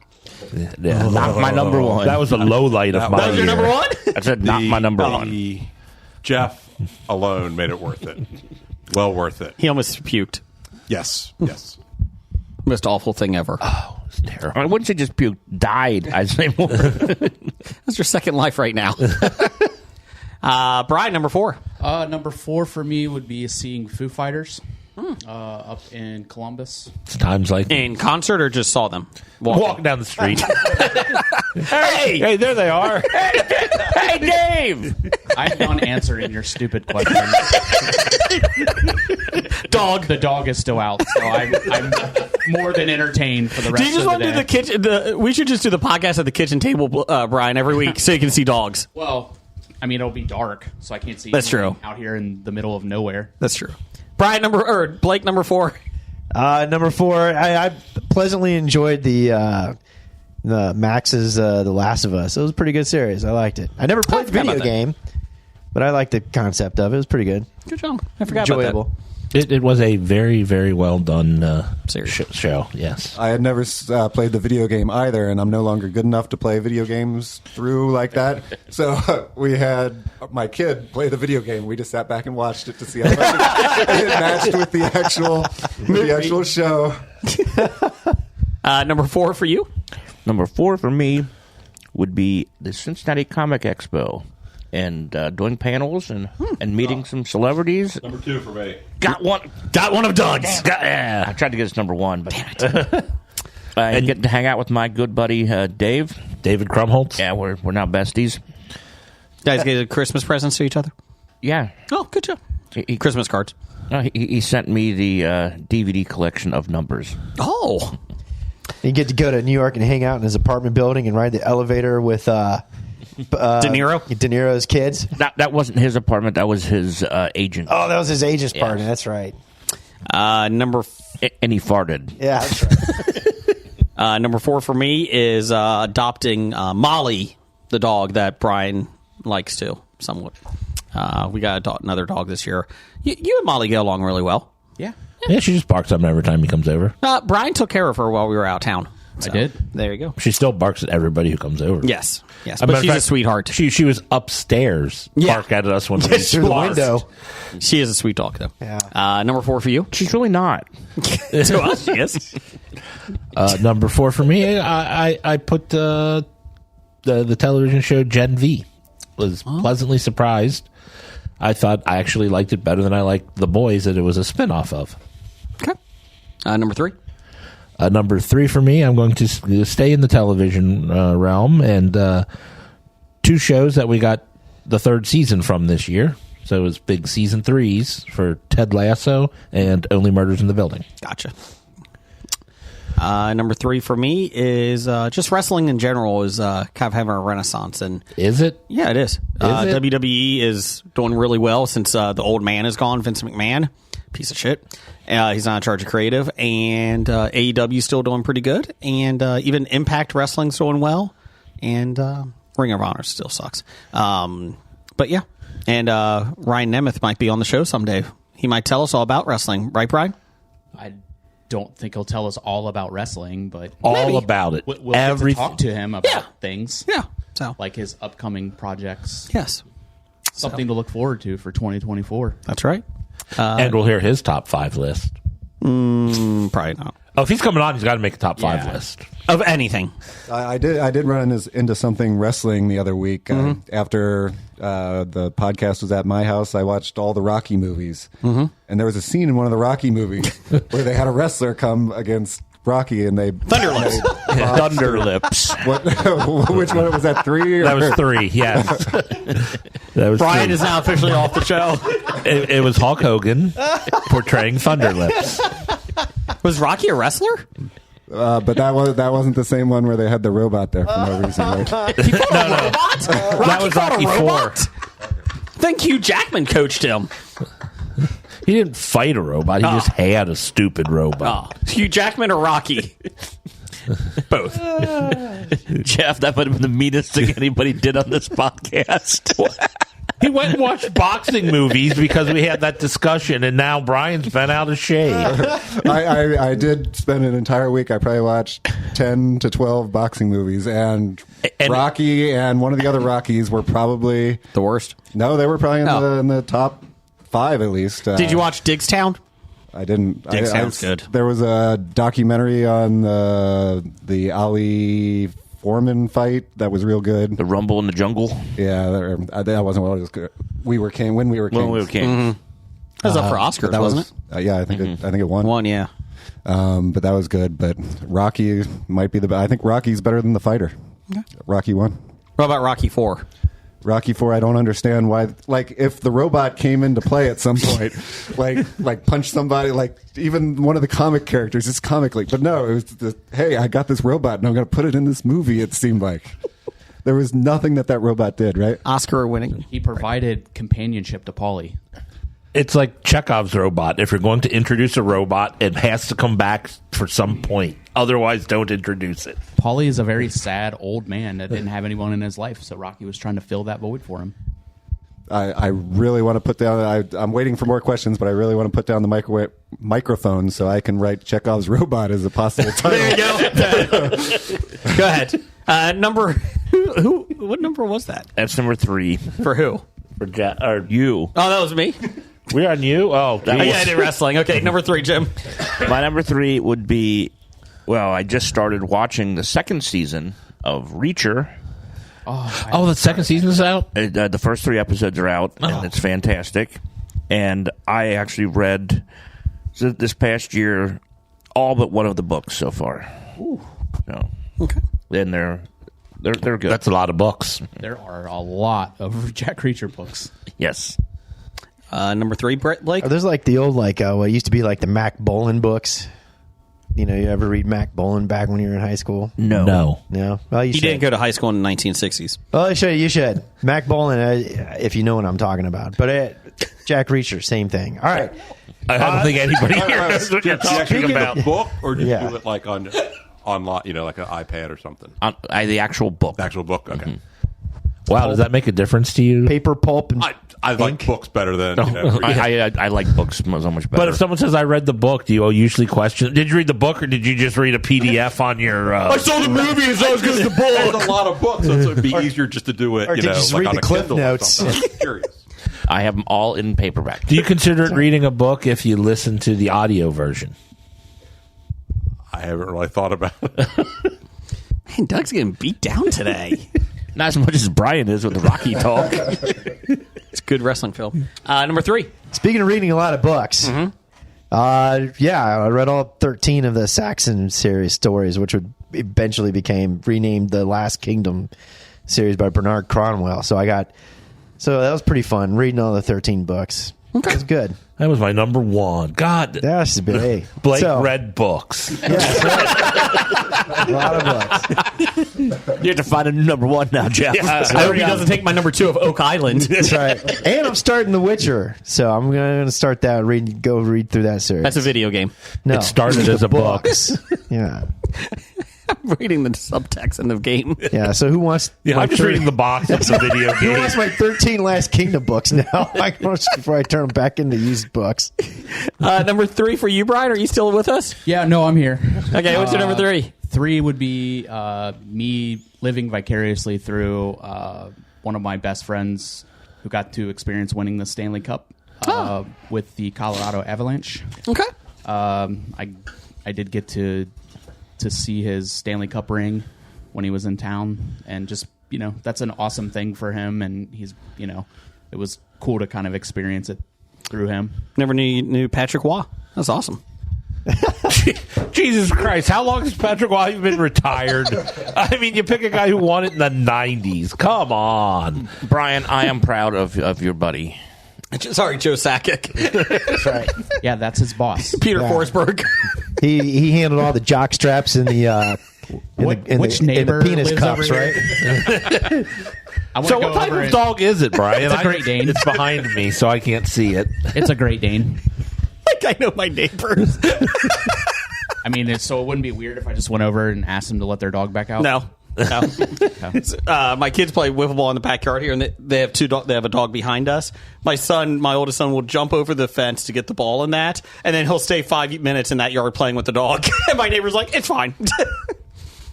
Yeah. Not my number 1. That was a low light of That my That was your year. number 1? I said not my number 1. Jeff alone made it worth it. Well worth it. He almost puked. Yes. Most awful thing ever. It's terrible. I wouldn't say just puke. Died. I'd say more. That's your second life right now. Brian, number 4. Number 4 for me would be seeing Foo Fighters up in Columbus. It's times like In concert or just saw them? walk down the street. Hey, there they are. Hey, Dave! I'm done answering your stupid question. dog. The dog is still out, so I'm more than entertained for the rest Do you just of want the to day. do the kitchen? We should just do the podcast at the kitchen table, Brian, every week, so you can see dogs. Well, I mean, it'll be dark, so I can't see. That's anything true. Out here in the middle of nowhere. That's true. Brian, Blake, number 4. Number 4, I pleasantly enjoyed the Max's The Last of Us. It was a pretty good series. I liked it. I never played the forgot video about that. game, but I liked the concept of it. It was pretty good. Good job. I forgot Enjoyable. about It was a very, very well done Series. show. Yes. I had never played the video game either, and I'm no longer good enough to play video games through like that. So we had my kid play the video game. We just sat back and watched it to see how much it matched with the actual show. that. Number 4 for you. Number 4 for me would be the Cincinnati Comic Expo. And doing panels and meeting some celebrities. Number 2 for me. Got one of Doug's. I tried to get his number 1, but and getting to hang out with my good buddy Dave. David Krumholtz. Yeah, we're now besties. Guys get Christmas presents to each other? Yeah. Oh, good job. He, Christmas cards. he sent me the DVD collection of Numbers. Oh. You get to go to New York and hang out in his apartment building and ride the elevator with De Niro? De Niro's kids. That wasn't his apartment. That was his agent. Oh, that was his agent's Yeah. partner. That's right. Number And he farted. Yeah, that's right. number 4 for me is adopting Molly, the dog that Brian likes to somewhat. We got another dog this year. You and Molly get along really well. Yeah. Yeah, she just barks at him every time he comes over. Brian took care of her while we were out of town. So, I did. There you go. She still barks at everybody who comes over. Yes. Yes. As a But matter she's of a fact, sweetheart. She was upstairs, bark at us when we Yes, she Through the was. window. She is a sweet dog, though. Yeah. Number 4 for you. She's really not. To us, she is. Number 4 for me, I put the television show Gen V. Was pleasantly surprised. I thought I actually liked it better than I liked The Boys that it was a spinoff of. Okay. Number 3. Number 3 for me, I'm going to stay in the television realm, and 2 shows that we got the 3rd season from this year. So it was big season 3s for Ted Lasso and Only Murders in the Building. Gotcha. Number 3 for me is just wrestling in general is kind of having a renaissance. And Is it? yeah, it is. it? WWE is doing really well since the old man is gone, Vince McMahon. Piece of shit. He's not in charge of creative. And AEW is still doing pretty good. And even Impact Wrestling's doing well. And Ring of Honor still sucks. But yeah. And Ryan Nemeth might be on the show someday. He might tell us all about wrestling. Right, Brian? I don't think he'll tell us all about wrestling, but All about it. we'll get to talk to him about things. Yeah. So Like his upcoming projects. yes. Something to look forward to for 2024. That's right. And we'll hear his top 5 list. Probably not. Oh, if he's coming on, he's got to make a top 5 Yeah. list. Of anything. I did run into something wrestling the other week. After the podcast was at my house, I watched all the Rocky movies. And there was a scene in one of the Rocky movies where they had a wrestler come against Rocky and they... Thunderlips. Thunderlips. Which one was that? 3? That was 3, yes. That was Brian 3. is now officially off the show. It was Hulk Hogan portraying Thunderlips. Was Rocky a wrestler? But that wasn't the same one where they had the robot there for no reason. Right? That was Rocky 4. Think Hugh Jackman coached him. He didn't fight a robot. He just had a stupid robot. Hugh Jackman or Rocky? Both. Jeff, that would have been the meanest thing anybody did on this podcast. He went and watched boxing movies because we had that discussion, and now Brian's been out of shape. I did spend an entire week. I probably watched 10 to 12 boxing movies, and Rocky and one of the other Rockies were probably The worst. No, they were probably in the top 5 at least. Did you watch Digstown? I didn't. Digstown's good. There was a documentary on the Ali Foreman fight that was real good. The Rumble in the Jungle. Yeah, that wasn't what it was good. When we were kings. When we were kings. That was up for Oscars, That wasn't it? Yeah, I think it won. One, yeah. But that was good. But Rocky might be I think Rocky's better than the fighter. Okay. Rocky won. What about Rocky 4? Rocky 4, I don't understand why. Like, if the robot came into play at some point, like punch somebody, like even one of the comic characters, it's comically. But no, it was hey, I got this robot and I'm going to put it in this movie. It seemed like there was nothing that robot did. Right? Oscar winning. He provided companionship to Paulie. It's like Chekhov's robot. If you're going to introduce a robot, it has to come back for some point. Otherwise, don't introduce it. Paulie is a very sad old man that didn't have anyone in his life, so Rocky was trying to fill that void for him. I really want to put down. I'm waiting for more questions, but I really want to put down the microphone so I can write Chekhov's robot as a possible title. There you go. Go ahead. What number was that? That's number 3. For who? Or you. Oh, that was me. We're on you? Oh, Yeah, I did wrestling. Okay, number 3, Jim. My number 3 would be, well, I just started watching the 2nd season of Reacher. Oh, the 2nd season's out? The first 3 episodes are out, and it's fantastic. And I actually read this past year all but one of the books so far. Ooh. So, okay. And they're good. That's a lot of books. There are a lot of Jack Reacher books. Yes. Number 3, Brett Blake. Are those like the old, what used to be like the Mac Bolan books? You know, you ever read Mac Bolan back when you were in high school? No. No? Well, you He should. didn't go to high school in the 1960s. Well, you should. Mac Bolan, if you know what I'm talking about. But Jack Reacher, same thing. All right. I don't think anybody here knows what you're talking about. Book, or did Yeah. you do it like online, like an iPad or something? The actual book. The actual book, okay. Wow, does that make a difference to you? Paper, pulp, and I like books better than. I like books so much better. But if someone says, I read the book, do you usually question, did you read the book or did you just read a PDF on your... I saw the movie as I was going to the book. There's a lot of books, so it would be easier just to do it, or did you just read on the a Cliff Kindle Notes? or something. I'm curious. I have them all in paperback. Do you consider it reading a book if you listen to the audio version? I haven't really thought about it. Man, Doug's getting beat down today. Not as much as Brian is with the Rocky talk. It's a good wrestling film. Number 3. Speaking of reading a lot of books, I read all 13 of the Saxon series stories, which would eventually became renamed the Last Kingdom series by Bernard Cornwell. So that was pretty fun reading all the 13 books. Okay. It was good. That was my number 1. God. That's big. Blake read books. A lot of books. You have to find a number 1 now, Jeff. I hope he doesn't take my number 2 of Oak Island. That's right. And I'm starting The Witcher, so I'm going to start that. Go read through that series. That's a video game. No, it started as a book. Yeah. I'm reading the subtext in the game. Yeah. So who wants? I'm just reading the box of the video game. Who wants my 13 Last Kingdom books now? Before I turn them back into used books. Number 3 for you, Brian. Are you still with us? Yeah, no, I'm here. Okay, what's your number 3? 3 would be me living vicariously through one of my best friends who got to experience winning the Stanley Cup with the Colorado Avalanche. Okay. I did get to see his Stanley Cup ring when he was in town, and just, that's an awesome thing for him, and he's, it was cool to kind of experience it through him. Never knew Patrick Waugh. That's awesome. Jesus Christ, how long has Patrick Waugh been retired? I mean, you pick a guy who won it in the 90s. Come on. Brian, I am proud of your buddy. Sorry, Joe Sakic. That's right. Yeah, that's his boss. Peter Forsberg. He handled all the jock straps in the which neighbor penis lives cups, over right? So what type of dog is it, Brian? It's a Great Dane. It's behind me, so I can't see it. It's a Great Dane. Like I know my neighbors. I mean, so it wouldn't be weird if I just went over and asked them to let their dog back out? No. My kids play wiffle ball in the backyard here, and they have they have a dog behind us. My oldest son, will jump over the fence to get the ball in that, and then he'll stay 5 minutes in that yard playing with the dog. And my neighbor's like, "It's fine."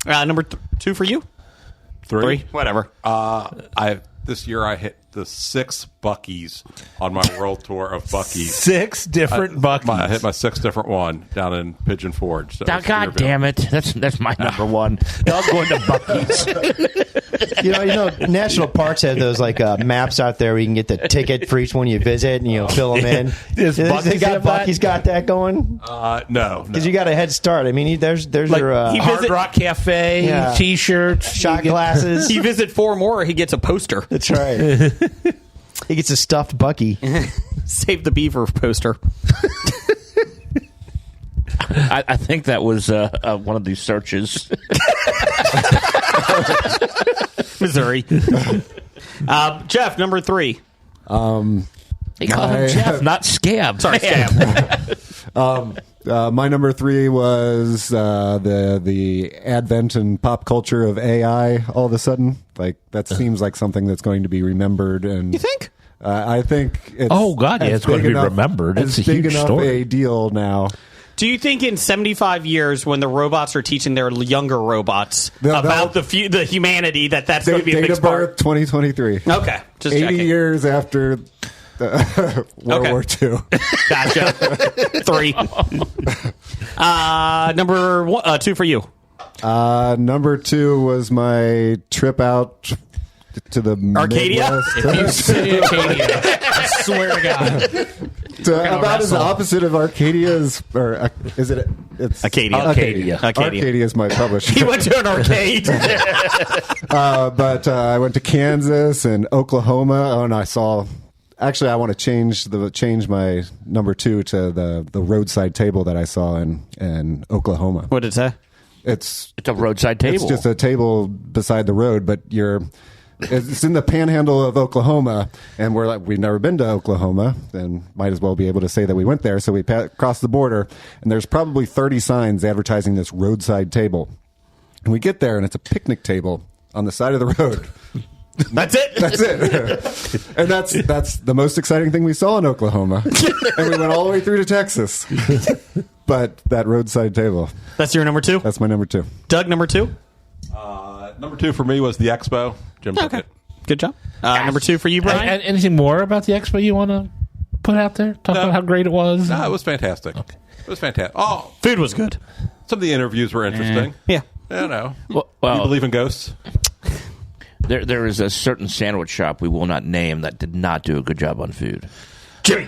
Number 2 for you. 3, whatever. This year I hit the 6 Buc-ee's on my world tour of Buc-ee's. 6 different Buc-ee's. I hit my 6th different one down in Pigeon Forge. So God damn it! That's my number 1. Dog going to Buc-ee's. You know, national parks have those maps out there where you can get the ticket for each one you visit, and fill them in. Buc-ee's got that going? No, because you got a head start. I mean, there's your Hard Rock Cafe, T-shirts, shot glasses. He visit 4 more, he gets a poster. That's right. He gets a stuffed Bucky. Save the Beaver poster. I think that was one of these searches. Missouri. Jeff, number 3. He called him Jeff, not Scab. Sorry, Scab. My number 3 was the advent and pop culture of AI. All of a sudden, that seems like something that's going to be remembered. And you think? I think it's it's going to be remembered. It's a big huge enough story. a deal now. Do you think in 75 years, when the robots are teaching their younger robots about the humanity, that's going to be a big birth 2023? Okay, just 80 checking. years after World War II. Gotcha. 3. Number 2 for you. Number 2 was my trip out to the Arcadia. Midwest. If you say Arcadia, I swear to God. About as opposite of Arcadia's, or is it? It's Acadia. Arcadia is my publisher. He went to an arcade. But I went to Kansas and Oklahoma. Oh, and I saw. Actually, I want to change my number 2 to the roadside table that I saw in Oklahoma. What did it say? It's a roadside table. It's just a table beside the road, but it's in the panhandle of Oklahoma, and we've never been to Oklahoma, and might as well be able to say that we went there. So we crossed the border, and there's probably 30 signs advertising this roadside table. And we get there, and it's a picnic table on the side of the road. That's it. That's it. And that's the most exciting thing we saw in Oklahoma. And we went all the way through to Texas. But that roadside table. That's your number 2? That's my number 2. Doug, number 2? Number 2 for me was the Expo. Jim took it. Good job. Number 2 for you, Brian? And anything more about the Expo you want to put out there? Talk about how great it was? No, it was fantastic. Okay. It was fantastic. Oh, food was good. Some of the interviews were interesting. Yeah. You know. Well, you believe in ghosts? There is a certain sandwich shop we will not name that did not do a good job on food. Jimmy.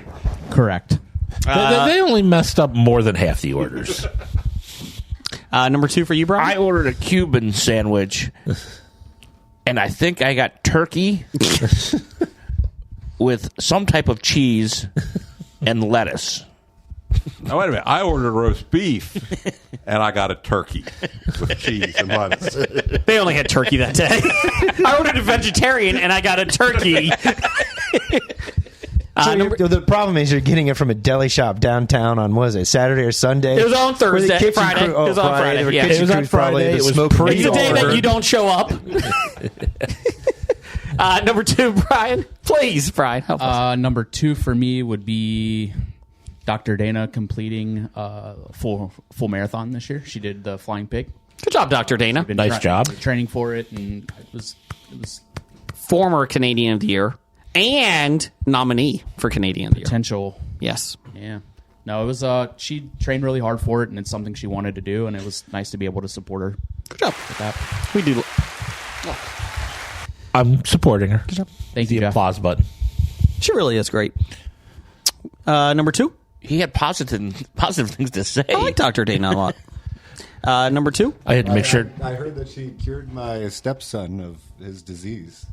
Correct. They only messed up more than half the orders. Number 2 for you, Brian? I ordered a Cuban sandwich, and I think I got turkey with some type of cheese and lettuce. Now, wait a minute. I ordered roast beef, and I got a turkey with cheese and lettuce. They only had turkey that day. I ordered a vegetarian, and I got a turkey. The problem is you're getting it from a deli shop downtown on, what was it, Saturday or Sunday? It was on Thursday, Friday. It was on Friday. Yeah. It was on Friday. It was pre-ordered. It's the day that you don't show up. Number 2, Brian. Please, Brian, help us. Number 2 for me would be Dr. Dana completing full marathon this year. She did the Flying Pig. Good job, Dr. Dana. Nice job. Training for it, and it was former Canadian of the Year and nominee for Canadian of the Year. potential. Yes. Yeah. No, it was. She trained really hard for it, and it's something she wanted to do, and it was nice to be able to support her. Good job. With that. We do. I'm supporting her. Good job. Thank you, The Jeff. applause button. She really is great. Number 2. He had positive things to say. I like Dr. Dana a lot. Number 2. I had to make sure. I heard that she cured my stepson of his disease.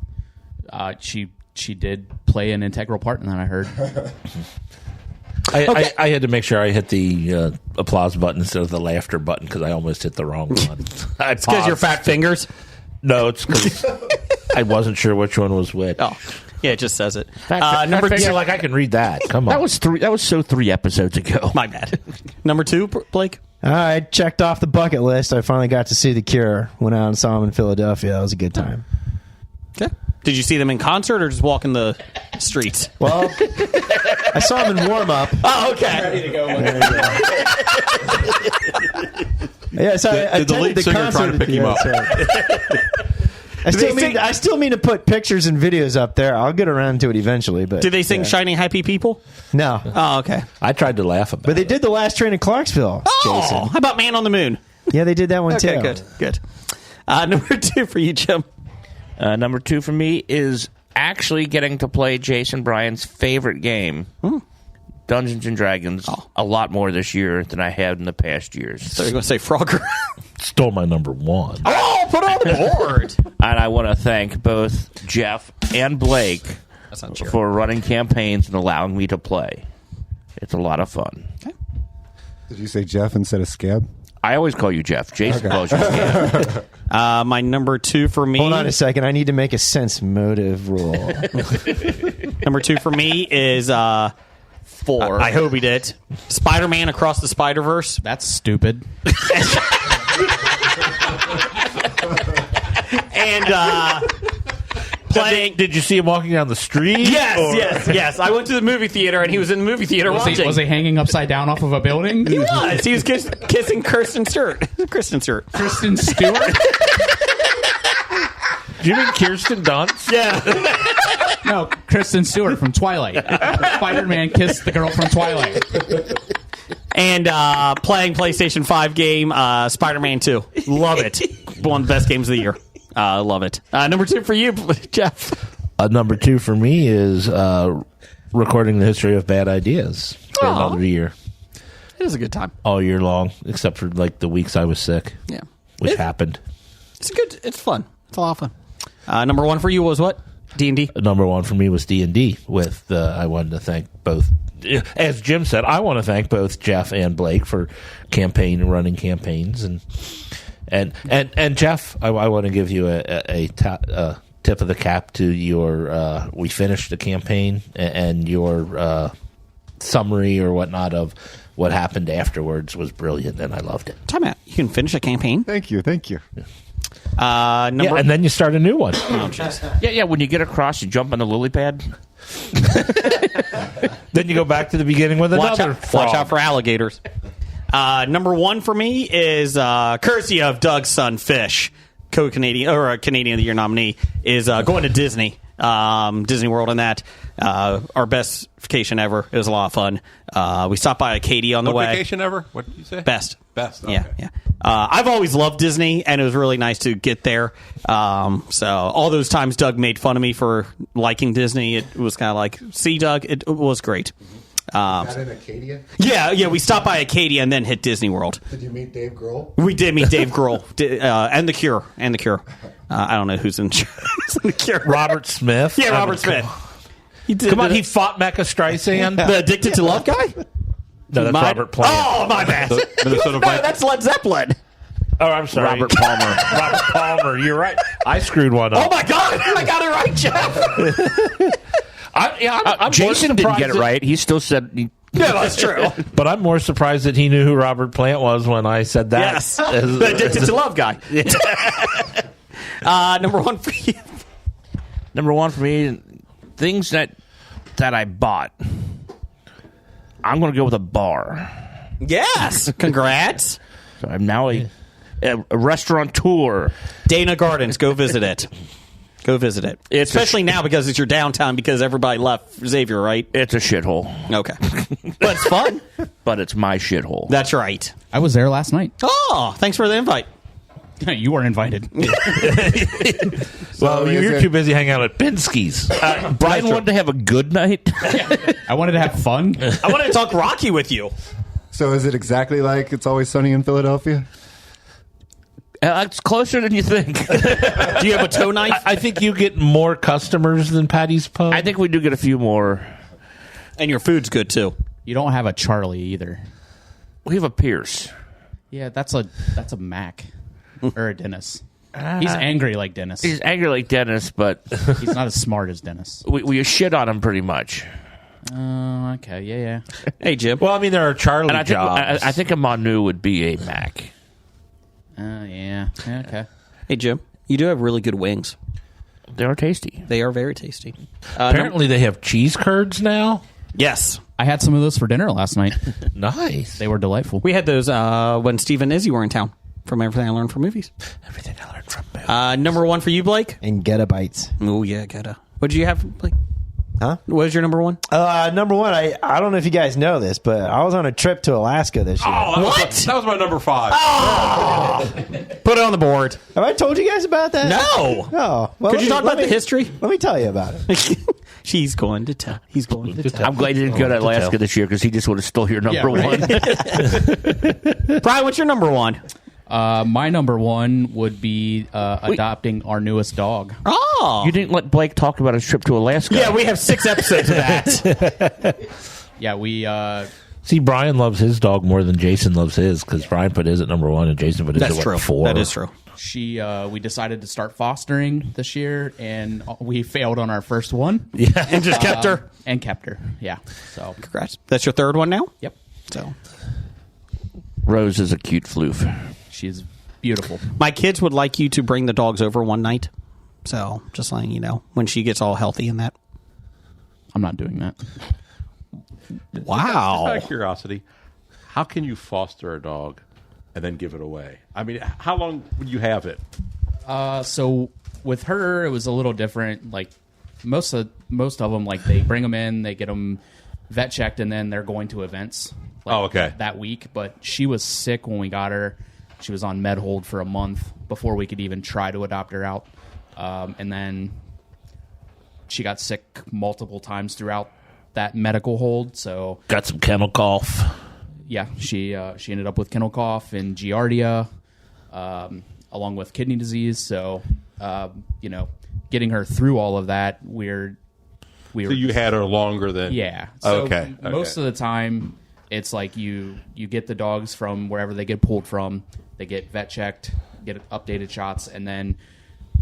She did play an integral part in that, I heard. I had to make sure I hit the applause button instead of the laughter button because I almost hit the wrong one. It's because your fat fingers. No, it's because I wasn't sure which one was which. Oh, yeah, it just says it. Number 2, like I can read that. Come on, That was 3 episodes ago. My bad. Number 2, Blake. I checked off the bucket list. I finally got to see The Cure. Went out and saw them in Philadelphia. That was a good time. Okay. Did you see them in concert or just walking the streets? Well, I saw them in warm-up. Oh, okay. Ready to go. Yeah, so I Did the lead attended singer try to pick him up? I still mean to put pictures and videos up there. I'll get around to it eventually. But Did they sing Shining Happy People? No. Oh, okay. I tried to laugh about But they it. did The Last Train in Clarksville, Oh, Jason. how about Man on the Moon? Yeah, they did that one Okay, too. good. Number 2 for you, Jim. Number 2 for me is actually getting to play Jason Bryan's favorite game, Dungeons and Dragons, a lot more this year than I have in the past years. So you're going to say Frogger. Stole my number 1. Oh, put it on the board. And I want to thank both Jeff and Blake That's not true. for running campaigns and allowing me to play. It's a lot of fun. Did you say Jeff instead of Scab? I always call you Jeff. Jason calls you Jeff. My number 2 for me. Hold on a second. I need to make a sense motive rule. Number 2 for me is 4. I hope he did. Spider-Man Across the Spider-Verse. That's stupid. And playing. Did you see him walking down the street? Yes. I went to the movie theater, and he was in the movie theater watching. Was he hanging upside down off of a building? He was. He was kissing Kristen Stewart. Kristen Stewart. Kristen Stewart? Do you mean Kirsten Dunst? Yeah. No, Kristen Stewart from Twilight. Spider-Man kissed the girl from Twilight. And playing PlayStation 5 game Spider-Man 2. Love it. One of the best games of the year. Love it. Number 2 for you, Jeff. Number 2 for me is recording the history of bad ideas for another year. It was a good time. All year long, except for like the weeks I was sick. Yeah. Which happened. It's fun. It's a lot of fun. Number 1 for you was what? D&D? Number 1 for me was D&D. With I wanted to thank both. As Jim said, I want to thank both Jeff and Blake for running campaigns, and Jeff, I want to give you a tip of the cap to your. We finished the campaign and your summary or whatnot of what happened afterwards was brilliant, and I loved it. Time out. You can finish a campaign. Thank you. Yeah. and then you start a new one. Yeah. When you get across, you jump on the lily pad. Then you go back to the beginning with another frog. Watch out for alligators. Number 1 for me is courtesy of Doug's son Fish, co-Canadian or a Canadian of the Year nominee, is going to Disney. Disney World and that. Our best vacation ever. It was a lot of fun. We stopped by Acadia on the way. Vacation ever? What did you say? Best. Okay. Yeah. I've always loved Disney, and it was really nice to get there. So all those times Doug made fun of me for liking Disney, it was kind of like, see, Doug, it was great. That in Acadia? Yeah, we stopped by Acadia and then hit Disney World. Did you meet Dave Grohl? We did meet Dave Grohl and The Cure. I don't know who's in The Cure. Robert Smith. Yeah, Robert Smith. He fought Mecca Streisand. The Addicted to Love guy? No, that's Robert Plant. Oh, my bad. No, that's Led Zeppelin. Oh, I'm sorry. Robert Palmer. Robert Palmer. You're right. I screwed one up. Oh, my God. I got it right, Jeff. I'm Jason didn't get it right. He still said... Yeah, that's true. But I'm more surprised that he knew who Robert Plant was when I said that. Yes. The Addicted to Love guy. Number 1 for you. Number 1 for me, things that I bought. I'm going to go with a bar. Yes. Congrats. So I'm now a restaurateur. Dana Gardens. Go visit it. Especially now because it's your downtime because everybody left Xavier, right? It's a shithole. Okay. But it's fun. But it's my shithole. That's right. I was there last night. Oh, thanks for the invite. You were invited. Well, you're too busy hanging out at Pinsky's. Brian wanted to have a good night. I wanted to have fun. I wanted to talk Rocky with you. So is it exactly like It's Always Sunny in Philadelphia? It's closer than you think. Do you have a toe knife? I think you get more customers than Patty's Pub. I think we do get a few more. And your food's good, too. You don't have a Charlie either. We have a Pierce. Yeah, that's a Mac. Or a Dennis. He's angry like Dennis. He's angry like Dennis, but... He's not as smart as Dennis. We shit on him pretty much. Okay, yeah. Hey, Jim. Well, I mean, there are Charlie jobs. I think a Manu would be a Mac. Yeah. Okay. Hey, Jim. You do have really good wings. They are tasty. They are very tasty. Apparently, they have cheese curds now. Yes. I had some of those for dinner last night. Nice. They were delightful. We had those when Steve and Izzy were in town. From Everything I Learned from Movies. Everything I learned from movies. Number 1 for you, Blake? And Geta Bites. Oh, yeah, Geta. What did you have, Blake? Huh? What was your number 1? Number 1, I don't know if you guys know this, but I was on a trip to Alaska this year. Oh, that was my number 5. Oh! Put it on the board. Have I told you guys about that? No. Oh. Well, Could you talk about the history? Let me tell you about it. She's going to tell. He's going to tell. I'm glad you didn't go to Alaska this year because he just would have stole your number 1. Brian, what's your number 1? My number 1 would be adopting our newest dog. Oh. You didn't let Blake talk about his trip to Alaska. Yeah, we have 6 episodes of that. Yeah, we... See, Brian loves his dog more than Jason loves his because Brian put his at number 1 and Jason put his at 4. That is true. We decided to start fostering this year, and we failed on our first one. Yeah. And just kept her. And kept her, yeah. So Congrats. That's your 3rd one now? Yep. So Rose is a cute floof. She's beautiful. my kids would like you to bring the dogs over one night. So just letting you know when she gets all healthy and that. I'm not doing that. Wow. Just out of curiosity, how can you foster a dog and then give it away? I mean, how long would you have it? So with her, it was a little different. Like most of them, like they bring them in, they get them vet checked, and then they're going to events. Like, that week. But she was sick when we got her. She was on med hold for a month before we could even try to adopt her out. And then she got sick multiple times throughout that medical hold. So got some kennel cough. Yeah, she ended up with kennel cough and giardia, along with kidney disease. So, getting her through all of that, So you had her longer than... Yeah. So okay. Most of the time, it's like you get the dogs from wherever they get pulled from. They get vet checked, get updated shots, and then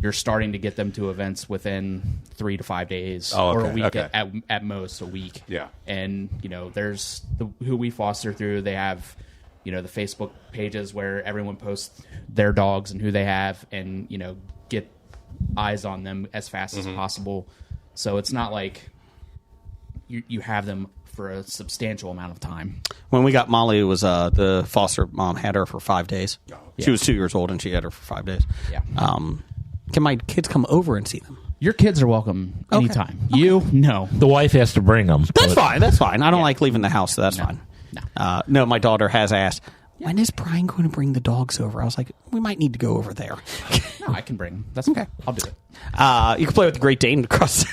you're starting to get them to events within 3 to 5 days or a week at most a week. Yeah. And, there's who we foster through. They have, the Facebook pages where everyone posts their dogs and who they have, and get eyes on them as fast as possible. So it's not like you have them for a substantial amount of time. When we got Molly, it was the foster mom had her for 5 days. She was 2 years old, and she had her for 5 days. Yeah. Can my kids come over and see them? Your kids are welcome anytime. Okay. You, no. The wife has to bring them. That's fine. That's fine. I don't like leaving the house, so that's fine. No, my daughter has asked, when is Brian going to bring the dogs over? I was like, we might need to go over there. No, I can bring them. That's okay. I'll do it. You can play with the Great Dane across.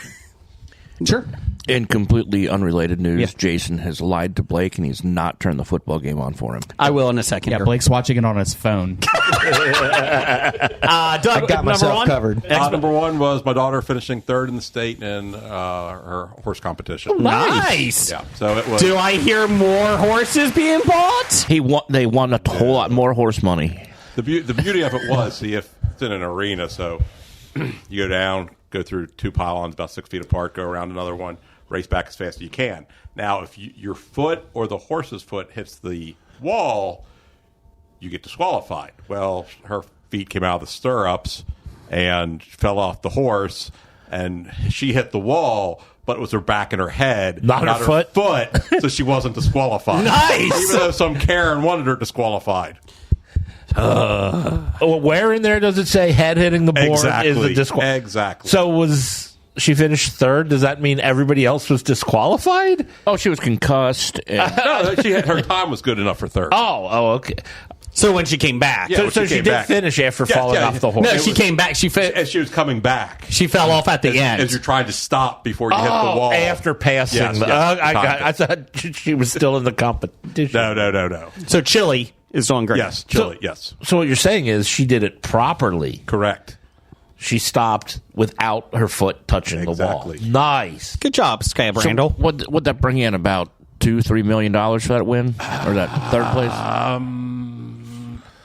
Sure. In completely unrunrelated news, Jason has lied to Blake, and he's not turned the football game on for him. I will in a second. Yeah, Blake's watching it on his phone. Doug, I got myself covered. Number one was my daughter finishing third in the state in her horse competition. Oh, nice. Yeah. So it was. Do I hear more horses being bought? They won a whole lot more horse money. The beauty of it was, see, if it's in an arena, so you go down, go through 2 pylons about 6 feet apart, go around another one, race back as fast as you can. Now, if your foot or the horse's foot hits the wall, you get disqualified. Well, her feet came out of the stirrups and fell off the horse, and she hit the wall, but it was her back and her head, not her foot, so she wasn't disqualified. Nice! Even though some Karen wanted her disqualified. Where in there does it say head hitting the board is the disqualified? Exactly. So was she finished third? Does that mean everybody else was disqualified? Oh, she was concussed. No, her time was good enough for third. Oh, okay. So when she came back. Yeah, so she did finish after falling off the horse. No, she came back. As she was coming back. She fell off at the end. As you're trying to stop before you hit the wall. After passing. Yes, I thought she was still in the competition. No. So Chili is doing great. Yes, Chili, yes. So what you're saying is she did it properly. Correct. She stopped without her foot touching the wall. Nice. Good job, Scab Randall. So would that bring in about $2-3 million for that win? Or that third place?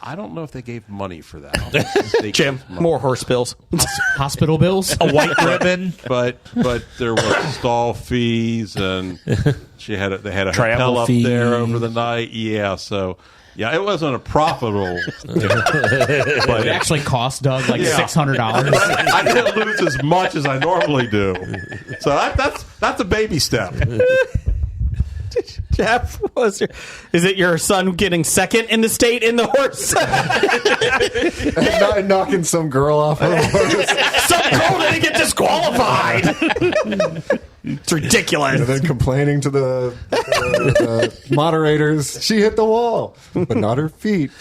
I don't know if they gave money for that. Jim, more horse bills. Hospital bills? A white ribbon? But there was stall fees, and they had a Travel hotel up fees. there over the night. Yeah, so... Yeah, it wasn't a profitable, but it actually cost Doug like $600. I didn't lose as much as I normally do, so that's a baby step. Jeff, is it your son getting second in the state in the horse? And knocking some girl off her horse. Some girl didn't get disqualified. It's ridiculous. And then complaining to the moderators, she hit the wall, but not her feet.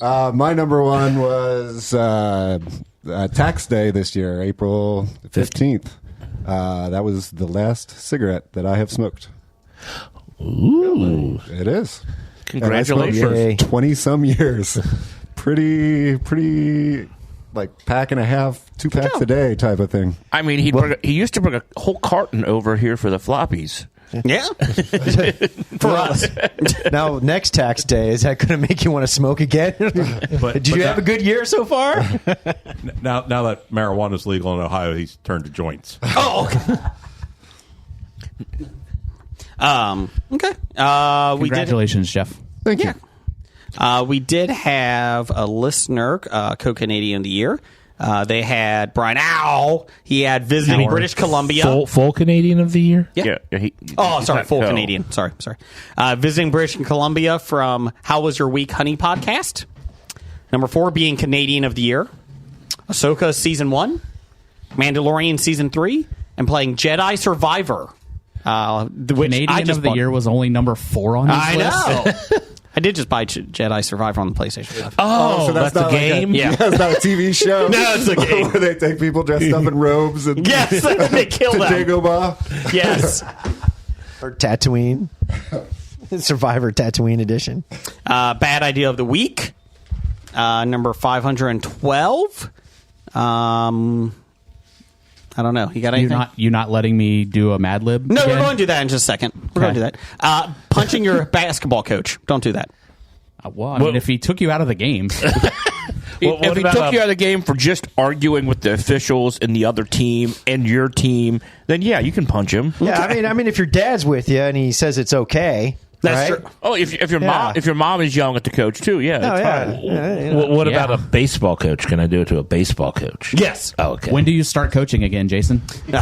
My number one was tax day this year, April 15th. That was the last cigarette that I have smoked. Ooh. It is. Congratulations. And I smoked for 20-some years. Pretty... like pack and a half, 2 packs a day type of thing. I mean, he used to bring a whole carton over here for the floppies. Yeah. For us. Now, next tax day, is that going to make you want to smoke again? Did you have a good year so far? Now that marijuana is legal in Ohio, he's turned to joints. Oh, okay. Congratulations, Jeff. Thank you. We did have a listener, Co-Canadian of the Year. They had Brian Owl. He had visiting British Columbia. Full Canadian of the year? Yeah. Full Canadian. Sorry. Visiting British Columbia from How Was Your Week, Honey podcast. Number 4 being Canadian of the Year. Ahsoka Season 1. Mandalorian Season 3. And playing Jedi Survivor. Canadian of the Year was only number 4 on this list. I know. I did just buy Jedi Survivor on the PlayStation 5. Oh, so that's a game? Yeah. It's not a TV show. No, it's a game. Where they take people dressed up in robes and yes, they kill them. Dagobah. Yes. Or Tatooine. Survivor Tatooine edition. Bad idea of the week. Number 512. I don't know. You got anything? You not letting me do a Mad Lib? No, again? we're going to do that in just a second. We're going to do that. Punching your basketball coach. Don't do that. Well, I mean, if he took you out of the game. If he took you out of the game for just arguing with the officials and the other team and your team, then yeah, you can punch him. Yeah, I mean, if your dad's with you and he says it's okay, That's right? true. Oh, if your Yeah. mom is yelling at the coach too, yeah. Oh, That's yeah. fine. What Yeah. about a baseball coach? Can I do it to a baseball coach? Yes. Oh, okay. When do you start coaching again, Jason? A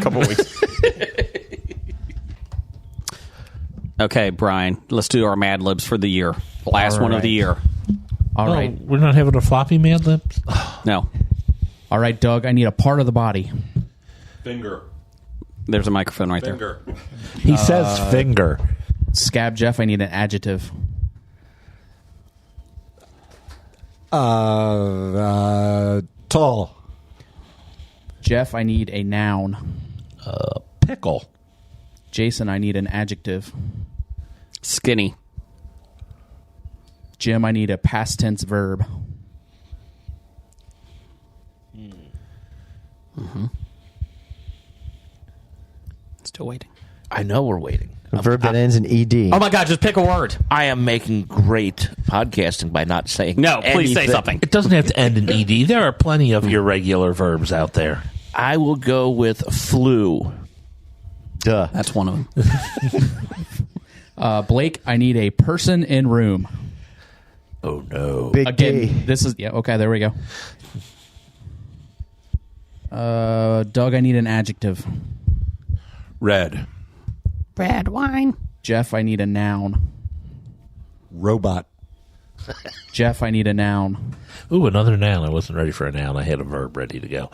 couple weeks. Okay, Brian, let's do our Mad Libs for the year. Last one of the year. All right. We're not having a floppy Mad Libs? No. All right, Doug, I need a part of the body. Finger. There's a microphone right there. Finger. He says finger. Scab Jeff, I need an adjective. Tall. Jeff, I need a noun. Pickle. Jason, I need an adjective. Skinny. Jim, I need a past tense verb. Still waiting. I know we're waiting. A verb that ends in ed. Oh my God, just pick a word. I am making great podcasting by not saying No, please say anything. something. It doesn't have to end in ed. There are plenty of irregular verbs out there. I will go with flu. Duh. That's one of them. Blake, I need a person in room. Oh, no. Big Again, D. this is okay. There we go. Doug, I need an adjective. Red. Red wine. Jeff, I need a noun. Robot. Jeff, I need a noun. Ooh, another noun. I wasn't ready for a noun. I had a verb ready to go.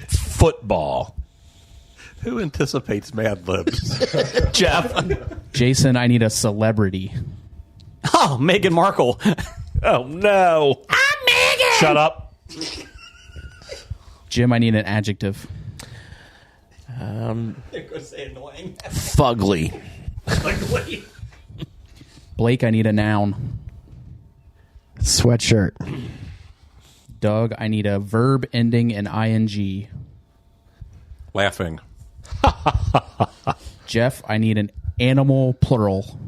Football. Who anticipates Mad Libs? Jeff. Jason, I need a celebrity. Oh, Meghan Markle. Oh, no. I'm Megan. Shut up. Jim, I need an adjective. Say annoying. Fugly. Blake, I need a noun. Sweatshirt. Doug, I need a verb ending in ing. Laughing. Jeff, I need an animal plural.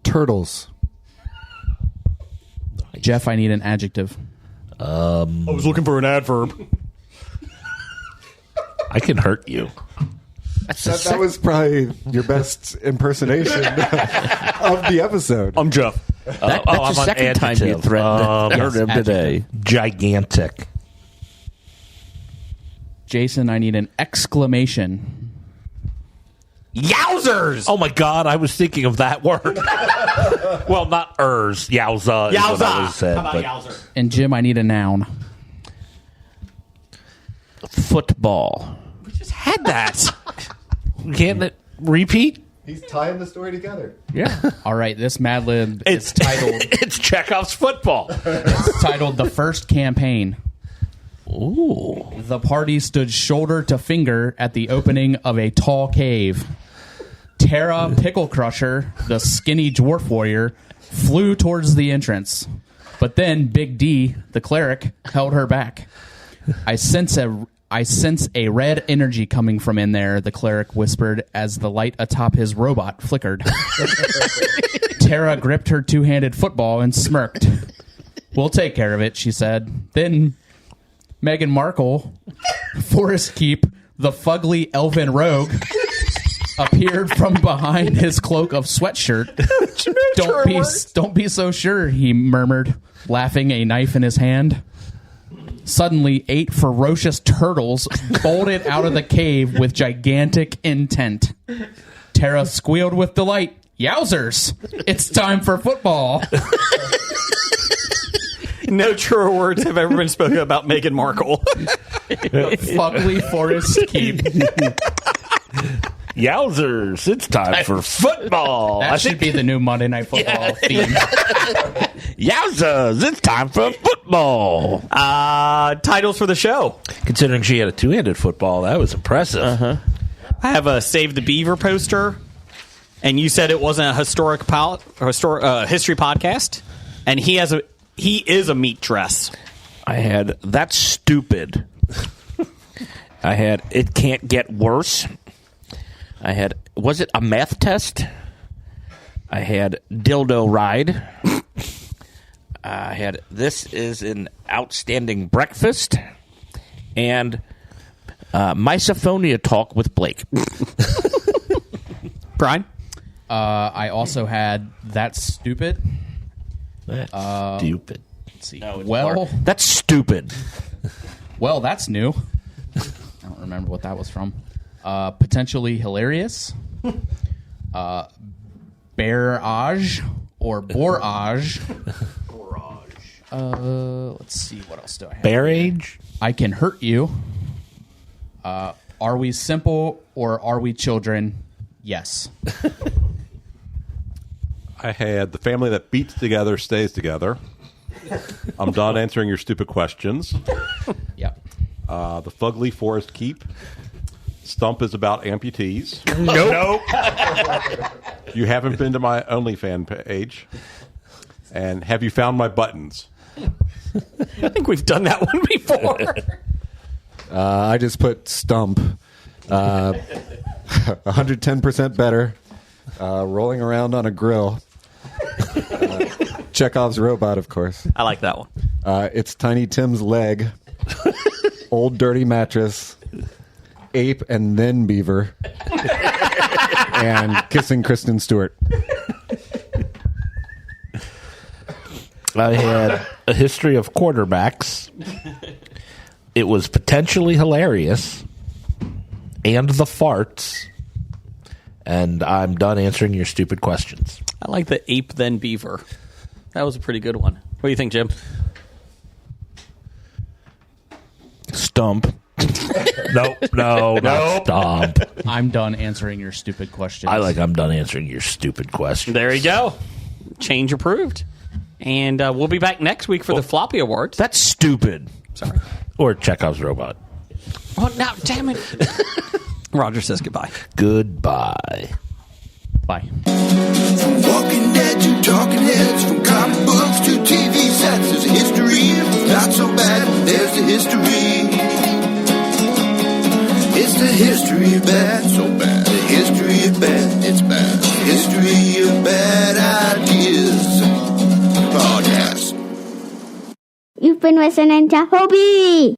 Turtles. Jeff, I need an adjective. I was looking for an adverb. I can hurt you. That was probably your best impersonation of the episode. I'm Jeff. That's I'm the on second time you adjective. threatened Yes, him today. Gigantic. Jason, I need an exclamation. Yowzers! Oh, my God. I was thinking of that word. Well, not ers. Yowza. Is what I was said, How about but yowzer? And Jim, I need a noun. Football. We just had that. Can't it repeat? He's tying the story together. Yeah. All right, this Mad Lib is titled It's Chekhov's football. The First Campaign. Ooh. The party stood shoulder to finger at the opening of a tall cave. Tara Pickle Crusher, the skinny dwarf warrior, flew towards the entrance. But then Big D, the cleric, held her back. I sense a red energy coming from in there, the cleric whispered as the light atop his robot flickered. Tara gripped her two-handed football and smirked. We'll take care of it, she said. Then Meghan Markle, Forest Keep, the fugly elven rogue, appeared from behind his cloak of sweatshirt. Don't be so sure, he murmured, laughing, a knife in his hand. Suddenly, 8 ferocious turtles bolted out of the cave with gigantic intent. Tara squealed with delight. Yowzers! It's time for football. No truer words have ever been spoken about Meghan Markle. Fugly Forest Keep. Yowzers. It's time for football. That should be the new Monday Night Football theme. Yowzers. It's time for football. Titles for the show. Considering she had a two-handed football, that was impressive. I have a Save the Beaver poster, and you said it wasn't a history podcast, and he is a meat dress. I had That's Stupid. I had It Can't Get Worse. I had Was It a Math Test? I had Dildo Ride. I had This Is an Outstanding Breakfast. And Misophonia talk with Blake. Brian? I also had That's Stupid. That's stupid. Let's see. That's stupid. Well, that's new. I don't remember what that was from. Potentially Hilarious. Barrage or Borage. Let's see. What else do I have? Barrage? I Can Hurt You. Are We Simple or Are We Children? Yes. I had The Family That Beats Together Stays Together. I'm done answering your stupid questions. Yep. The Fugly Forest Keep. Stump is about amputees. Nope. You haven't been to my OnlyFans page. And Have You Found My Buttons? I think we've done that one before. I just put Stump. 110% better. Rolling around on a grill. Chekhov's robot, of course. I like that one. It's Tiny Tim's leg. Old dirty mattress. Ape and then beaver. And kissing Kristen Stewart. I had A History of Quarterbacks. It was Potentially Hilarious. And The Farts. And I'm done answering your stupid questions. I like the ape then beaver. That was a pretty good one. What do you think, Jim? Stump. No, not Stump. I'm done answering your stupid questions. I'm done answering your stupid questions. There you go. Change approved. And we'll be back next week for the Floppy Awards. That's stupid. Sorry. Or Chekhov's robot. Oh, now, damn it. Roger says goodbye. Goodbye. Bye. From Walking Dead to Talking Heads, from comic books to TV sets, there's a history, not so bad, there's the history. It's the history of bad, so bad. The history of bad, it's bad. The history of bad ideas. Podcast. You've been listening to Hobie.